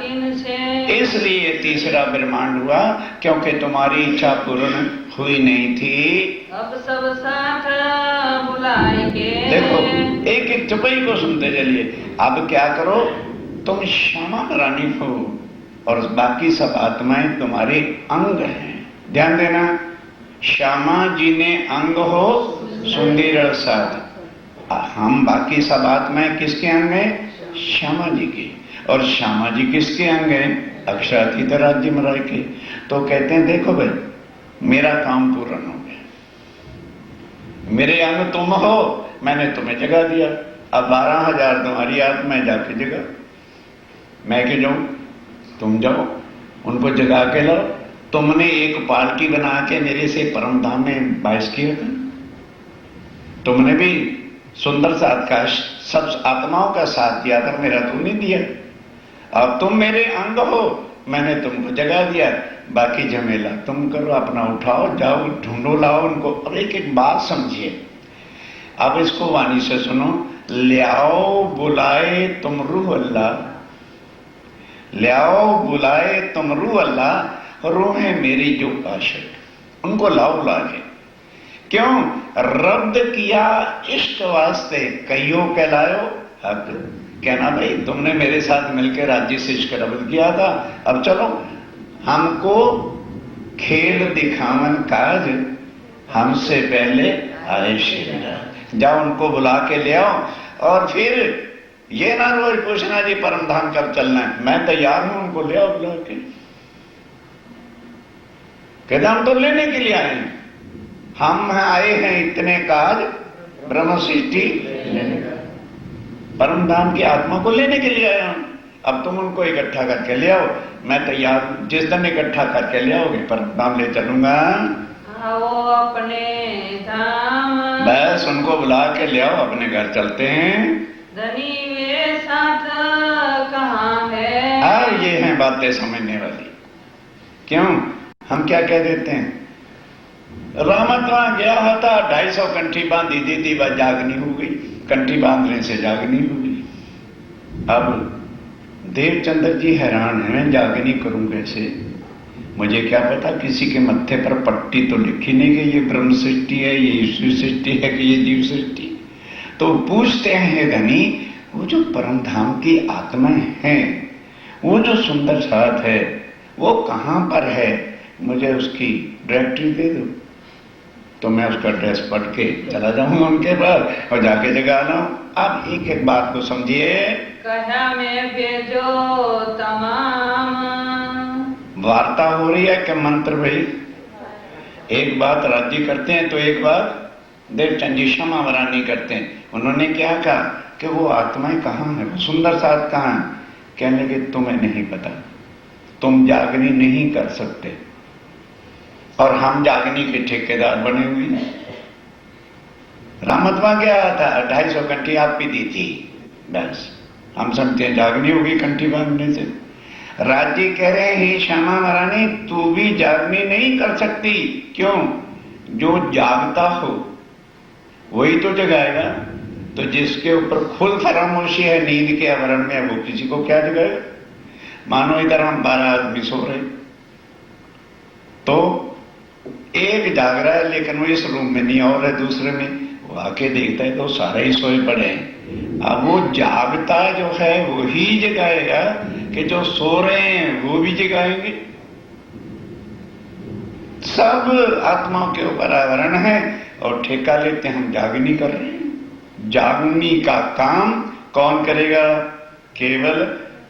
तीन से, इसलिए तीसरा ब्रह्मांड हुआ क्योंकि तुम्हारी इच्छा पूर्ण हुई नहीं थी। अब सब साथ बुलाएंगे। देखो एक एक चुपई को सुनते चलिए। अब क्या करो? तुम श्यामा रानी हो और बाकी सब आत्माएं तुम्हारे अंग हैं। ध्यान देना, श्यामा जी ने अंग हो सुंदर साथ, हम बाकी सब आत्माएं किसके अंग हैं? श्यामा जी के। और श्यामा जी किसके अंग हैं? अक्षरातीत राज्य महाराज के। तो कहते हैं देखो भाई, मेरा काम पूर्ण हो गया, मेरे अंग तुम हो, मैंने तुम्हें जगा दिया। अब 12,000 तुम्हारी आत्माएं जाके जगा, मैं क्यों जाऊं? तुम जाओ, उनको जगा के लाओ। तुमने एक पालकी बना के मेरे से परम धाम में बाइस किया था। तुमने भी सुंदर साथ का सब आत्माओं का साथ दिया था, मेरा तुम नहीं दिया। अब तुम मेरे अंग हो, मैंने तुमको जगा दिया, बाकी झमेला तुम करो, अपना उठाओ, जाओ ढूंढो लाओ उनको। अब एक एक बात समझिए, अब इसको वाणी से सुनो। लियाओ बुलाए तुम रूह अल्लाह, लियाओ बुलाए तुम रूह अल्लाह, रूह है मेरी जो आशिक, उनको लाओ लाके। क्यों? रद्द किया इष्ट वास्ते, कईयों कहलायो हक। कहना भाई तुमने मेरे साथ मिलकर राज्य से इश्क रद्द किया था, अब चलो हमको खेल दिखावन काज, हमसे पहले आए शेरा। जाओ उनको बुला के ले आओ, और फिर ये ना रोज पूछना जी परम धाम कब चलना है। मैं तैयार हूं, उनको ले आओ बुला के। कहते हम तो लेने के लिए आए हैं, हम आए हैं इतने काज ब्रह्म सृष्टि लेने का, परम धाम की आत्मा को लेने के लिए आया हूं। अब तुम उनको इकट्ठा करके ले आओ, मैं तैयार हूं। जिस दिन इकट्ठा करके ले आओगे परम धाम ले चलूंगा। आओ अपने धाम, बस उनको बुला के ले आओ, अपने घर चलते हैं। धनी वे साथ कहाँ है। और ये हैं बातें समझने वाली। क्यों हम क्या कह देते हैं, रामत वहां गया था, 250 कंठी बांधी दी थी, बस जागनी हो गई, कंठी बांधने से जागनी हो गई। अब देवचंद्र जी हैरान हैं, जागनी करूं कैसे, मुझे क्या पता किसी के मत्थे पर पट्टी तो लिखी नहीं कि ये ब्रह्म सृष्टि है, ये ईश्वर सृष्टि है कि ये जीव सृष्टि। तो पूछते हैं धनी, वो जो परम धाम की आत्माएं हैं, वो जो सुंदर साथ है, वो कहां पर है, मुझे उसकी डायरेक्टरी दे दो। तो मैं उसका ड्रेस पढ़ के चला जाऊंगा उनके पास और जाके जगा लाऊं। अब एक एक बात को समझिए, कहा में भेजो तमाम। वार्ता हो रही है कि मंत्र भाई, एक बात राज्य करते हैं तो एक बात देवचंद जी क्षमा वरानी करते हैं। उन्होंने क्या कहा कि वो आत्माएं कहाँ है, वो सुंदर साथ कहाँ है। कहने लगे तुम्हें नहीं पता, तुम जागनी नहीं कर सकते, और हम जागनी के ठेकेदार बने हुए हैं। रामतवा गया था, 250 कंठी आप भी दी थी, बस हम समझते हैं जागनी होगी कंठी बांधने से। राज्य कह रहे हैं श्यामा महारानी तू भी जागनी नहीं कर सकती। क्यों, जो जागता हो वही तो जगाएगा। तो जिसके ऊपर खुद खामोशी है नींद के आवरण में, वो किसी को क्या जगाएगा। मानो इधर हम 12 आदमी सो रहे, तो एक जाग रहा है लेकिन वो इस रूम में नहीं और है दूसरे में, वो आके देखता है तो सारे ही सोए पड़े हैं। अब वो जागता जो है वो ही जगाएगा कि जो सो रहे हैं वो भी जगाएंगे। सब आत्माओं के ऊपर आवरण है और ठेका लेते हैं हम जागनी कर रहे हैं। जागनी का काम कौन करेगा, केवल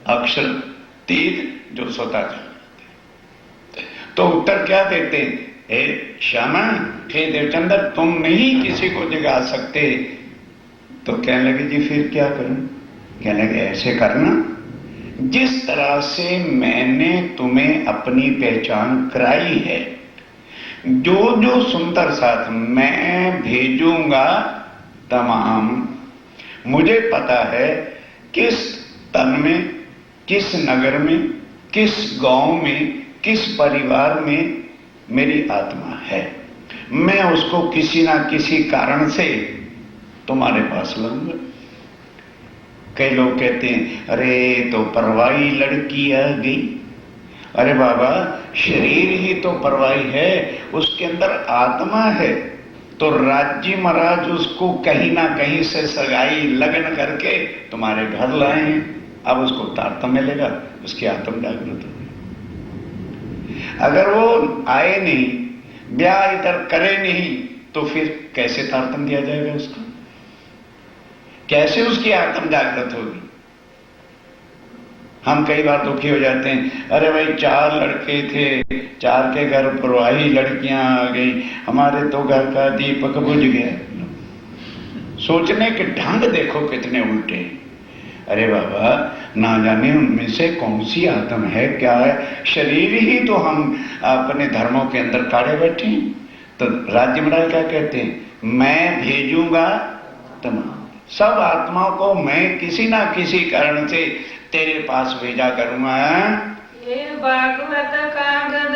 अक्षर तीत जो स्वतः जानते। तो उत्तर क्या देते हैं, हे श्यामा, हे देवचंद्र, तुम नहीं किसी को जगा सकते। तो कहने लगे जी फिर क्या करूं। कहने लगे ऐसे करना, जिस तरह से मैंने तुम्हें अपनी पहचान कराई है, जो जो सुंदर साथ मैं भेजूंगा तमाम, मुझे पता है किस तन में, किस नगर में, किस गांव में, किस परिवार में मेरी आत्मा है। मैं उसको किसी ना किसी कारण से तुम्हारे पास लाऊंगा। कई लोग कहते हैं अरे तो परवाई लड़की आ गई। अरे बाबा, शरीर ही तो परवाई है, उसके अंदर आत्मा है। तो राज्य महाराज उसको कहीं ना कहीं से सगाई लगन करके तुम्हारे घर लाए हैं। अब उसको तारतम्य मिलेगा, उसकी आत्म जागृत होगी। अगर वो आए नहीं, ब्याह इधर करे नहीं, तो फिर कैसे तारतम्य दिया जाएगा उसको, कैसे उसकी आत्म जागृत होगी। हम कई बार दुखी हो जाते हैं, अरे भाई 4 लड़के थे, 4 के घर परवाही लड़कियां आ गई, हमारे तो घर का दीपक बुझ गया। सोचने के ढंग देखो कितने उल्टे। अरे बाबा, ना जाने उनमें से कौन सी आत्म है, क्या है। शरीर ही तो हम अपने धर्मों के अंदर काढ़े बैठे हैं। तो राज्य महाराज क्या कहते हैं, मैं भेजूंगा तमाम सब आत्माओं को, मैं किसी ना किसी कारण से तेरे पास भेजा करूंगा। ये भागवत कागद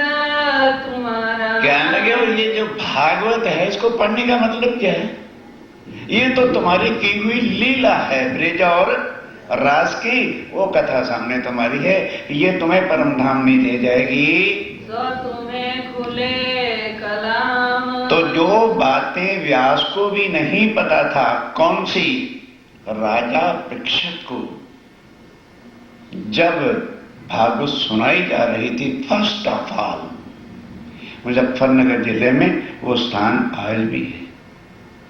तुम्हारा। कहने लगे और ये जो भागवत है इसको पढ़ने का मतलब क्या है, ये तो तुम्हारी की हुई लीला है, ब्रज और रास की वो कथा सामने तुम्हारी है, ये तुम्हें परम धाम नहीं ले जाएगी। तो तुम्हें खुले कलाम। तो जो बातें व्यास को भी नहीं पता था, कौन सी, राजा परीक्षित को जब भागवत सुनाई जा रही थी, फर्स्ट ऑफ ऑल मुजफ्फरनगर जिले में वो स्थान आज भी है।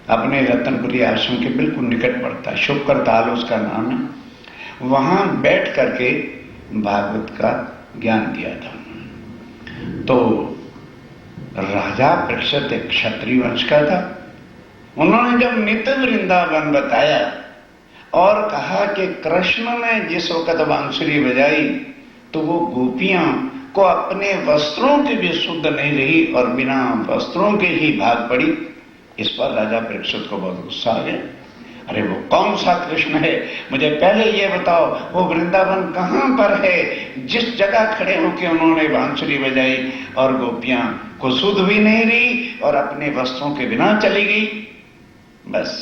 अपने रतनपुरी आश्रम के बिल्कुल निकट पड़ता है, शुक्र ताल उसका नाम है। वहां बैठ करके भागवत का ज्ञान दिया था। तो राजा परीक्षित एक क्षत्रिय वंश का था। उन्होंने जब नित्य वृंदावन बताया और कहा कि कृष्ण ने जिस वक्त बांसुरी बजाई तो वो गोपियां को अपने वस्त्रों की भी शुद्ध नहीं रही और बिना वस्त्रों के ही भाग पड़ी। इस पर राजा परीक्षित को बहुत गुस्सा आ गया। अरे वो कौन सा कृष्ण है, मुझे पहले ये बताओ, वो वृंदावन कहां पर है जिस जगह खड़े होकर उन्होंने बांसुरी बजाई और गोपियां को शुद्ध भी नहीं रही और अपने वस्त्रों के बिना चली गई। बस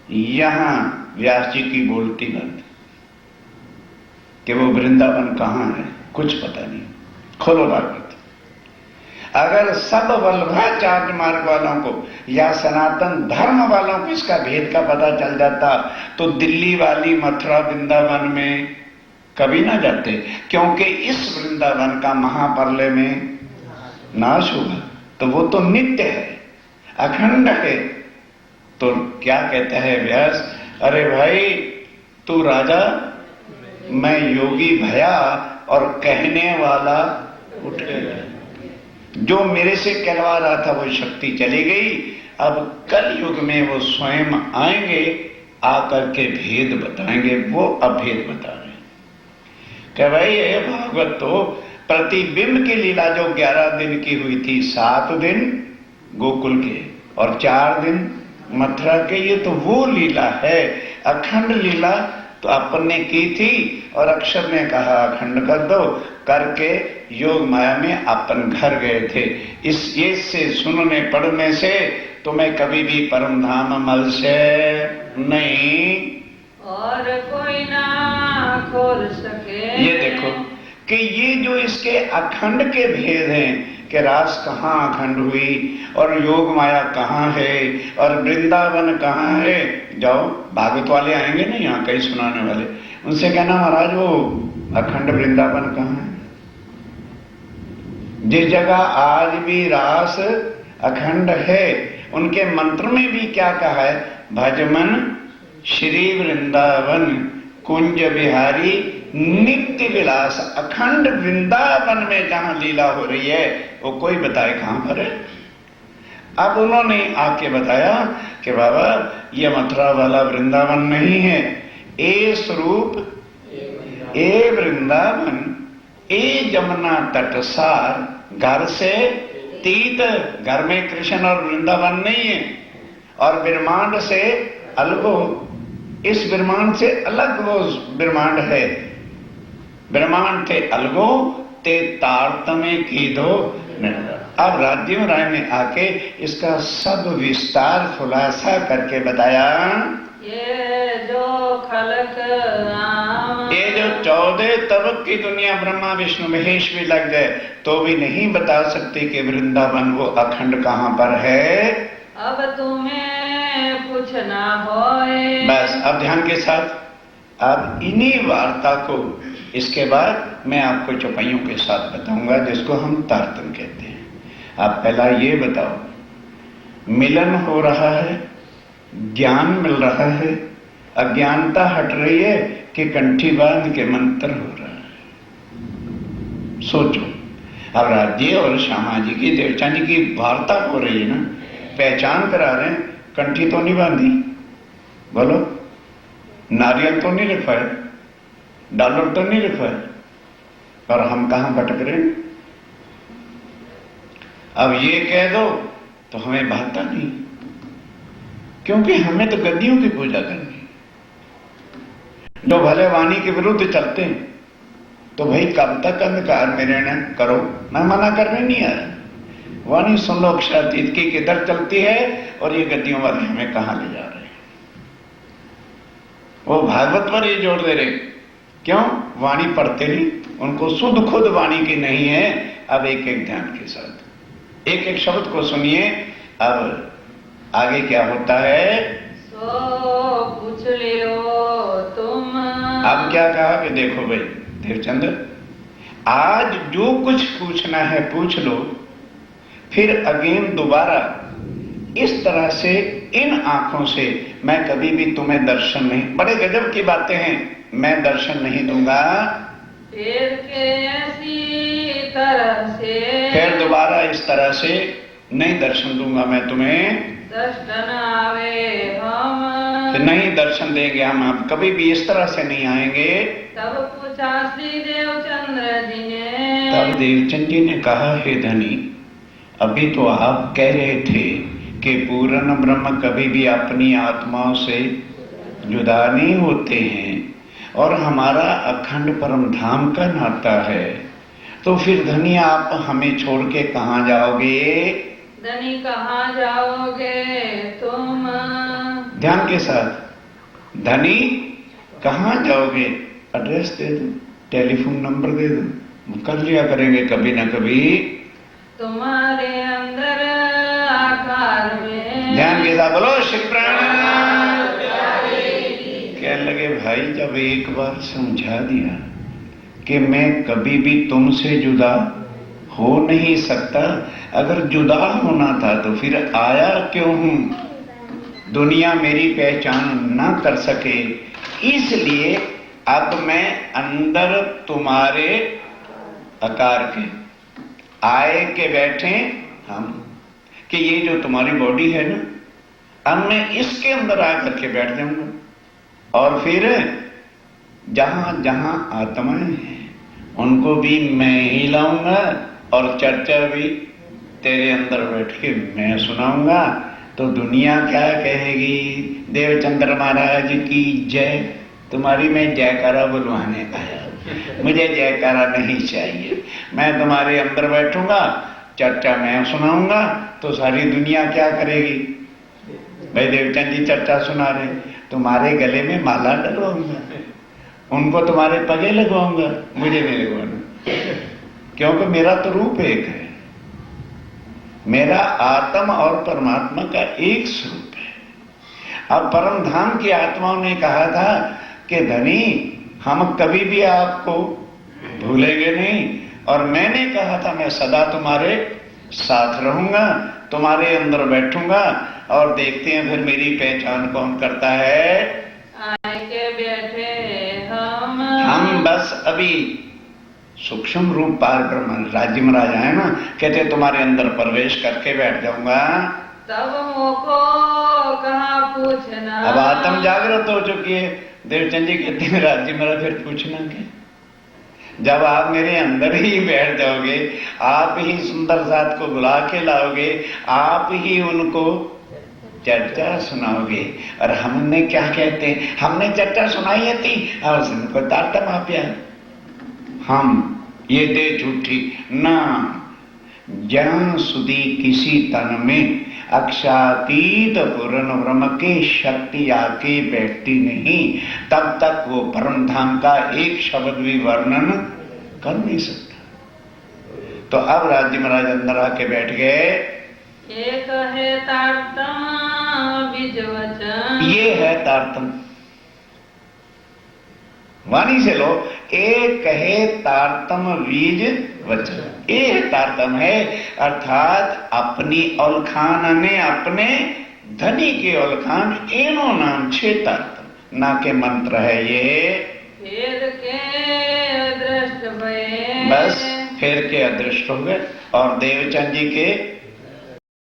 यहां व्यास जी की बोलती बंद कि वो वृंदावन कहां है, कुछ पता नहीं। खोलो भागवत। अगर सब वल्लभाचार्य मार्ग वालों को या सनातन धर्म वालों को इसका भेद का पता चल जाता तो दिल्ली वाली मथुरा वृंदावन में कभी ना जाते, क्योंकि इस वृंदावन का महाप्रलय में नाश होगा। तो वो तो नित्य है, अखंड है। तो क्या कहता है व्यास, अरे भाई तू राजा, मैं योगी भया और कहने वाला उठ गया। जो मेरे से कहवा रहा था वो शक्ति चली गई। अब कल युग में वो स्वयं आएंगे, आकर के भेद बताएंगे। वो अभेद बता रहे हैं कि भाई ये भागवत तो प्रतिबिंब की लीला जो 11 दिन की हुई थी, 7 दिन गोकुल के और 4 दिन मथुरा के, ये तो वो लीला है, अखंड लीला तो अपन ने की थी और अक्षर ने कहा अखंड कर दो, करके योग माया में अपन घर गए थे। इस ये से सुनने पढ़ने से तुम्हें कभी भी परम धाम मल से नहीं और कोई ना खोल सके। ये देखो कि ये जो इसके अखंड के भेद हैं कि रास कहाँ अखंड हुई और योग माया कहाँ है और वृंदावन कहाँ है। जाओ भागवत वाले आएंगे ना यहाँ कई सुनाने वाले, उनसे कहना महाराज वो अखंड वृंदावन कहाँ है। जिस जगह आज भी रास अखंड है उनके मंत्र में भी क्या कहा है, भजमन श्री वृंदावन कुंज बिहारी नित्य विलास। अखंड वृंदावन में जहां लीला हो रही है वो कोई बताए कहां पर है। अब उन्होंने आके बताया कि बाबा ये मथुरा वाला वृंदावन नहीं है, ए स्वरूप ए वृंदावन ए जमुना तटसार, घर से तीत, घर में कृष्ण और वृंदावन नहीं है, और ब्रह्मांड से अलगो, इस ब्रह्मांड से अलग वो ब्रह्मांड है। ब्रह्मांड थे अलगो ते तारतम्य की दो। अब राजीव राय ने आके इसका सब विस्तार खुलासा करके बताया। ये जो खलक ये जो 14 तबक की दुनिया ब्रह्मा विष्णु महेश भी लग गए तो भी नहीं बता सकते कि वृंदावन वो अखंड कहां पर है। अब तुम्हें पूछना होए। बस अब ध्यान के साथ अब इन्हीं वार्ता को इसके बाद मैं आपको चौपाइयों के साथ बताऊंगा जिसको हम तारतम कहते हैं। आप पहला ये बताओ, मिलन हो रहा है, ज्ञान मिल रहा है, अज्ञानता हट रही है कि कंठी बांध के मंत्र हो रहा है। सोचो, अब राज्य और श्यामा जी की देवचानी की वार्ता हो रही है ना, पहचान करा रहे हैं, कंठी तो नहीं बांधी, बोलो, नारियल तो नहीं लिखा है, डॉलर तो नहीं लिखा है, और हम कहां भटक रहे हैं। अब ये कह दो तो हमें भाता नहीं, क्योंकि हमें तो गद्दियों की पूजा करनी। जो भले वाणी के विरुद्ध चलते हैं तो भाई कब तक अंधकार में रहना करो, मैं मना करने नहीं आया। वाणी सुन लो, अक्षरातीत की किधर चलती है और ये गद्दियों वाले हमें कहां ले जा रहे हैं। वो भागवत पर ये जोर दे रहे, क्यों? वाणी पढ़ते नहीं, उनको शुद्ध खुद वाणी की नहीं है। अब एक एक ध्यान के साथ एक एक शब्द को सुनिए। अब आगे क्या होता है, सो पूछ लियो तुम। अब क्या कहा कि देखो भाई देवचंद्र, आज जो कुछ पूछना है पूछ लो, फिर अगेन दोबारा इस तरह से इन आंखों से मैं कभी भी तुम्हें दर्शन नहीं, बड़े गजब की बातें हैं, मैं दर्शन नहीं दूंगा। फिर कैसी तरह से, फिर दोबारा इस तरह से नहीं दर्शन दूंगा मैं तुम्हें। दर्शन आवे हम, नहीं दर्शन देंगे हम, आप कभी भी इस तरह से नहीं आएंगे। तब पूछा श्री देवचंद्र जी ने, तब देवचंद जी ने कहा, हे धनी, अभी तो आप कह रहे थे कि पूर्ण ब्रह्म कभी भी अपनी आत्माओं से जुदा नहीं होते हैं और हमारा अखंड परम धाम का नाता है, तो फिर धनी आप हमें छोड़ के कहाँ जाओगे? धनी कहाँ जाओगे तुम? ध्यान के साथ, धनी कहाँ जाओगे? एड्रेस दे दो, टेलीफोन नंबर दे दो, कर लिया करेंगे कभी ना कभी। तुम्हारे अंदर आकार में। ध्यान के साथ बोलो श्री प्राण। कहने लगे, भाई जब एक बार समझा दिया कि मैं कभी भी तुमसे जुदा हो नहीं सकता, अगर जुदा होना था तो फिर आया क्यों हूं? दुनिया मेरी पहचान ना कर सके, इसलिए अब मैं अंदर तुम्हारे आकार के आए के बैठे हम, कि ये जो तुम्हारी बॉडी है ना, अब मैं इसके अंदर आकर के बैठ जाऊंगा और फिर जहां जहां आत्माएं हैं उनको भी मैं ही लाऊंगा और चर्चा भी तेरे अंदर बैठ के मैं सुनाऊंगा। तो दुनिया क्या कहेगी? देवचंद्र महाराज की जय। तुम्हारी मैं जयकारा बुलवाने आया, मुझे जयकारा नहीं चाहिए, मैं तुम्हारे अंदर बैठूंगा, चर्चा मैं सुनाऊंगा, तो सारी दुनिया क्या करेगी? भाई देवचंद जी चर्चा सुना रहे, तुम्हारे गले में माला डलवाऊंगा, उनको तुम्हारे पगे लगवाऊंगा, मुझे नहीं लगवाना, क्योंकि मेरा तो रूप एक है, मेरा आत्मा और परमात्मा का एक स्वरूप है। अब परम धाम की आत्माओं ने कहा था कि धनी हम कभी भी आपको भूलेंगे नहीं, और मैंने कहा था मैं सदा तुम्हारे साथ रहूंगा, तुम्हारे अंदर बैठूंगा, और देखते हैं फिर मेरी पहचान कौन करता है। आए के बैठे हम बस अभी सूक्ष्म रूप पार ब्रह्म राज्य में राजा है ना, कहते तुम्हारे अंदर प्रवेश करके बैठ जाऊंगा। तब मोको कहाँ पूछना। अब आत्म जागृत हो चुकी है। देवचंद जी कहते हैं राज्य मेरा फिर पूछना क्या? जब आप मेरे अंदर ही बैठ जाओगे, आप ही सुंदर साथ को बुला के लाओगे, आप ही उनको चर्चा सुनाओगे। और हमने क्या कहते हैं, हमने चर्चा सुनाई थी और उनको ताटम आप्या, हम ये दे झूठी ना, ज्ञान सुधी किसी तन में अक्षातीत पूर्ण ब्रह्म की शक्ति आके बैठती नहीं, तब तक वो परम धाम का एक शब्द भी वर्णन कर नहीं सकता। तो अब राज्य महाराज अंदर आके बैठ गए। एक है तारतम बीज वचन, ये है तारतम, वाणी से लो, एक है तारतम बीज वचन, ये तारतम है, अर्थात अपनी औलखान ने अपने धनी के औलखान, एनो नाम छे तारतम ना के मंत्र है ये। फिर के दृष्ट भये, बस फिर के अदृष्ट हो गए। और देवचंद जी के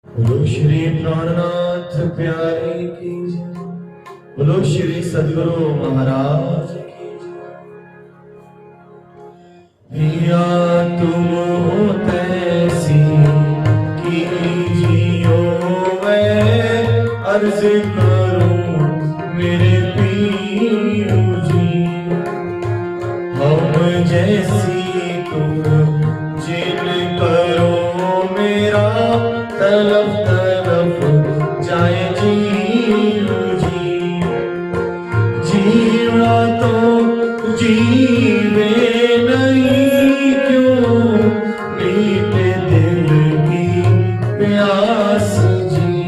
बोलो श्री प्राणनाथ प्यारे की जय, बोलो श्री सद्गुरु महाराज की जय। पिया तुम हो तैसी कीजियो, मैं अर्ज करूं मेरे पीर जी, हम जैसी तुम जिन करो मेरा तलब तलब जाए जीव जी। जीवा तो जीवे नहीं क्यों, मीठे दिल की प्यास जी,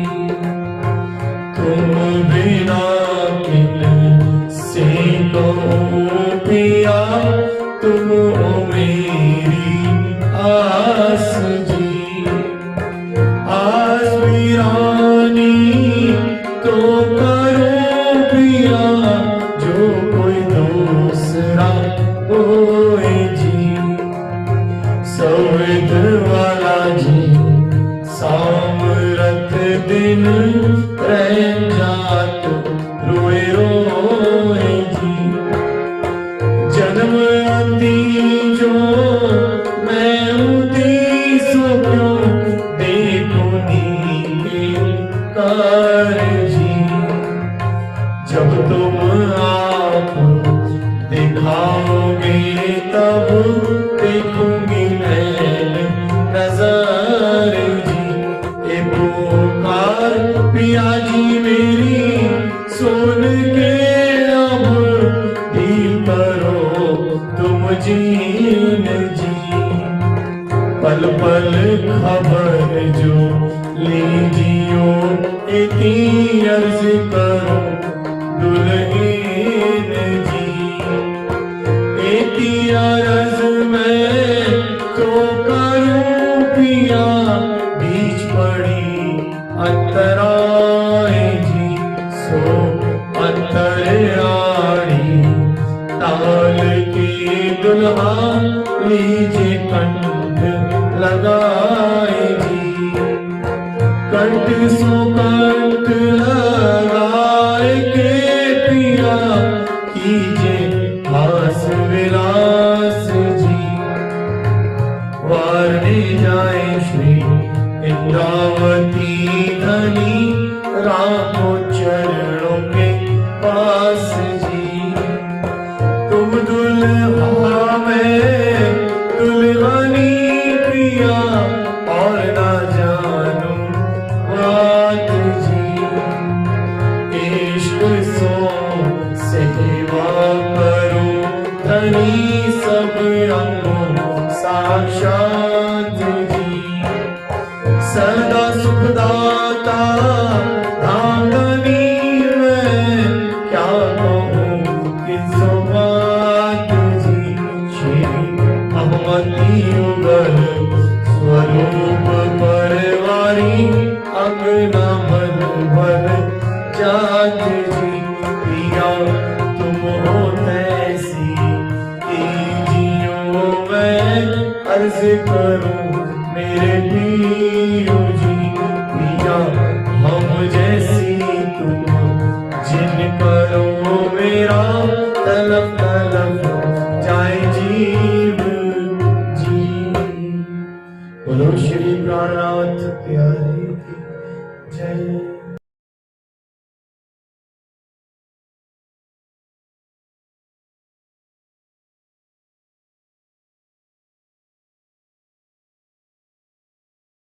तुम बिना किन से कहूं पिया, तुम हो मेरी आस जी। आस वीरानी मैं उदी सो क्यों देखूं नीके कार जी। जब तुम आप दिखाओगे तब देखूंगी नैन नजर जी। ए पुकार पिया जी मेरी सुन के अब ढील करो तुम जीन जी। पल पल खबर जो लीजियो इतनी अर्ज करो दुल्हीन जी। इतनी अर्ज मैं तो करूं पिया बीच पड़ी अतराए जी। सो अतराड़ी ताल की दुल्हा लीजे कंठ लगाए जी। कंठ सो कंठ लगाए के पिया कीजे हास विलास जी। वारने जाए श्री इंद्रावती धनी रामो चरणों के पास जी। तुम दुल्हा में दुल्हनी प्रिया और ना जानू बात जी। इश्क सो सेवा करो धनी सब रंगों साक्षात जी। सदा सुखदाता धामधनी मैं क्या कहूँ किस बात जी। श्री अहमदी युगल स्वरूप परवारी अगना मन भर जात जी। पिया तुम हो तैसी कीजियो मैं अर्ज करूं मेरे पीरू जी। पिया हम जैसी तुम जिन करो मेरा तलब तलब जाए जीव जी। बोलो श्री प्राणनाथ प्यारे की जय।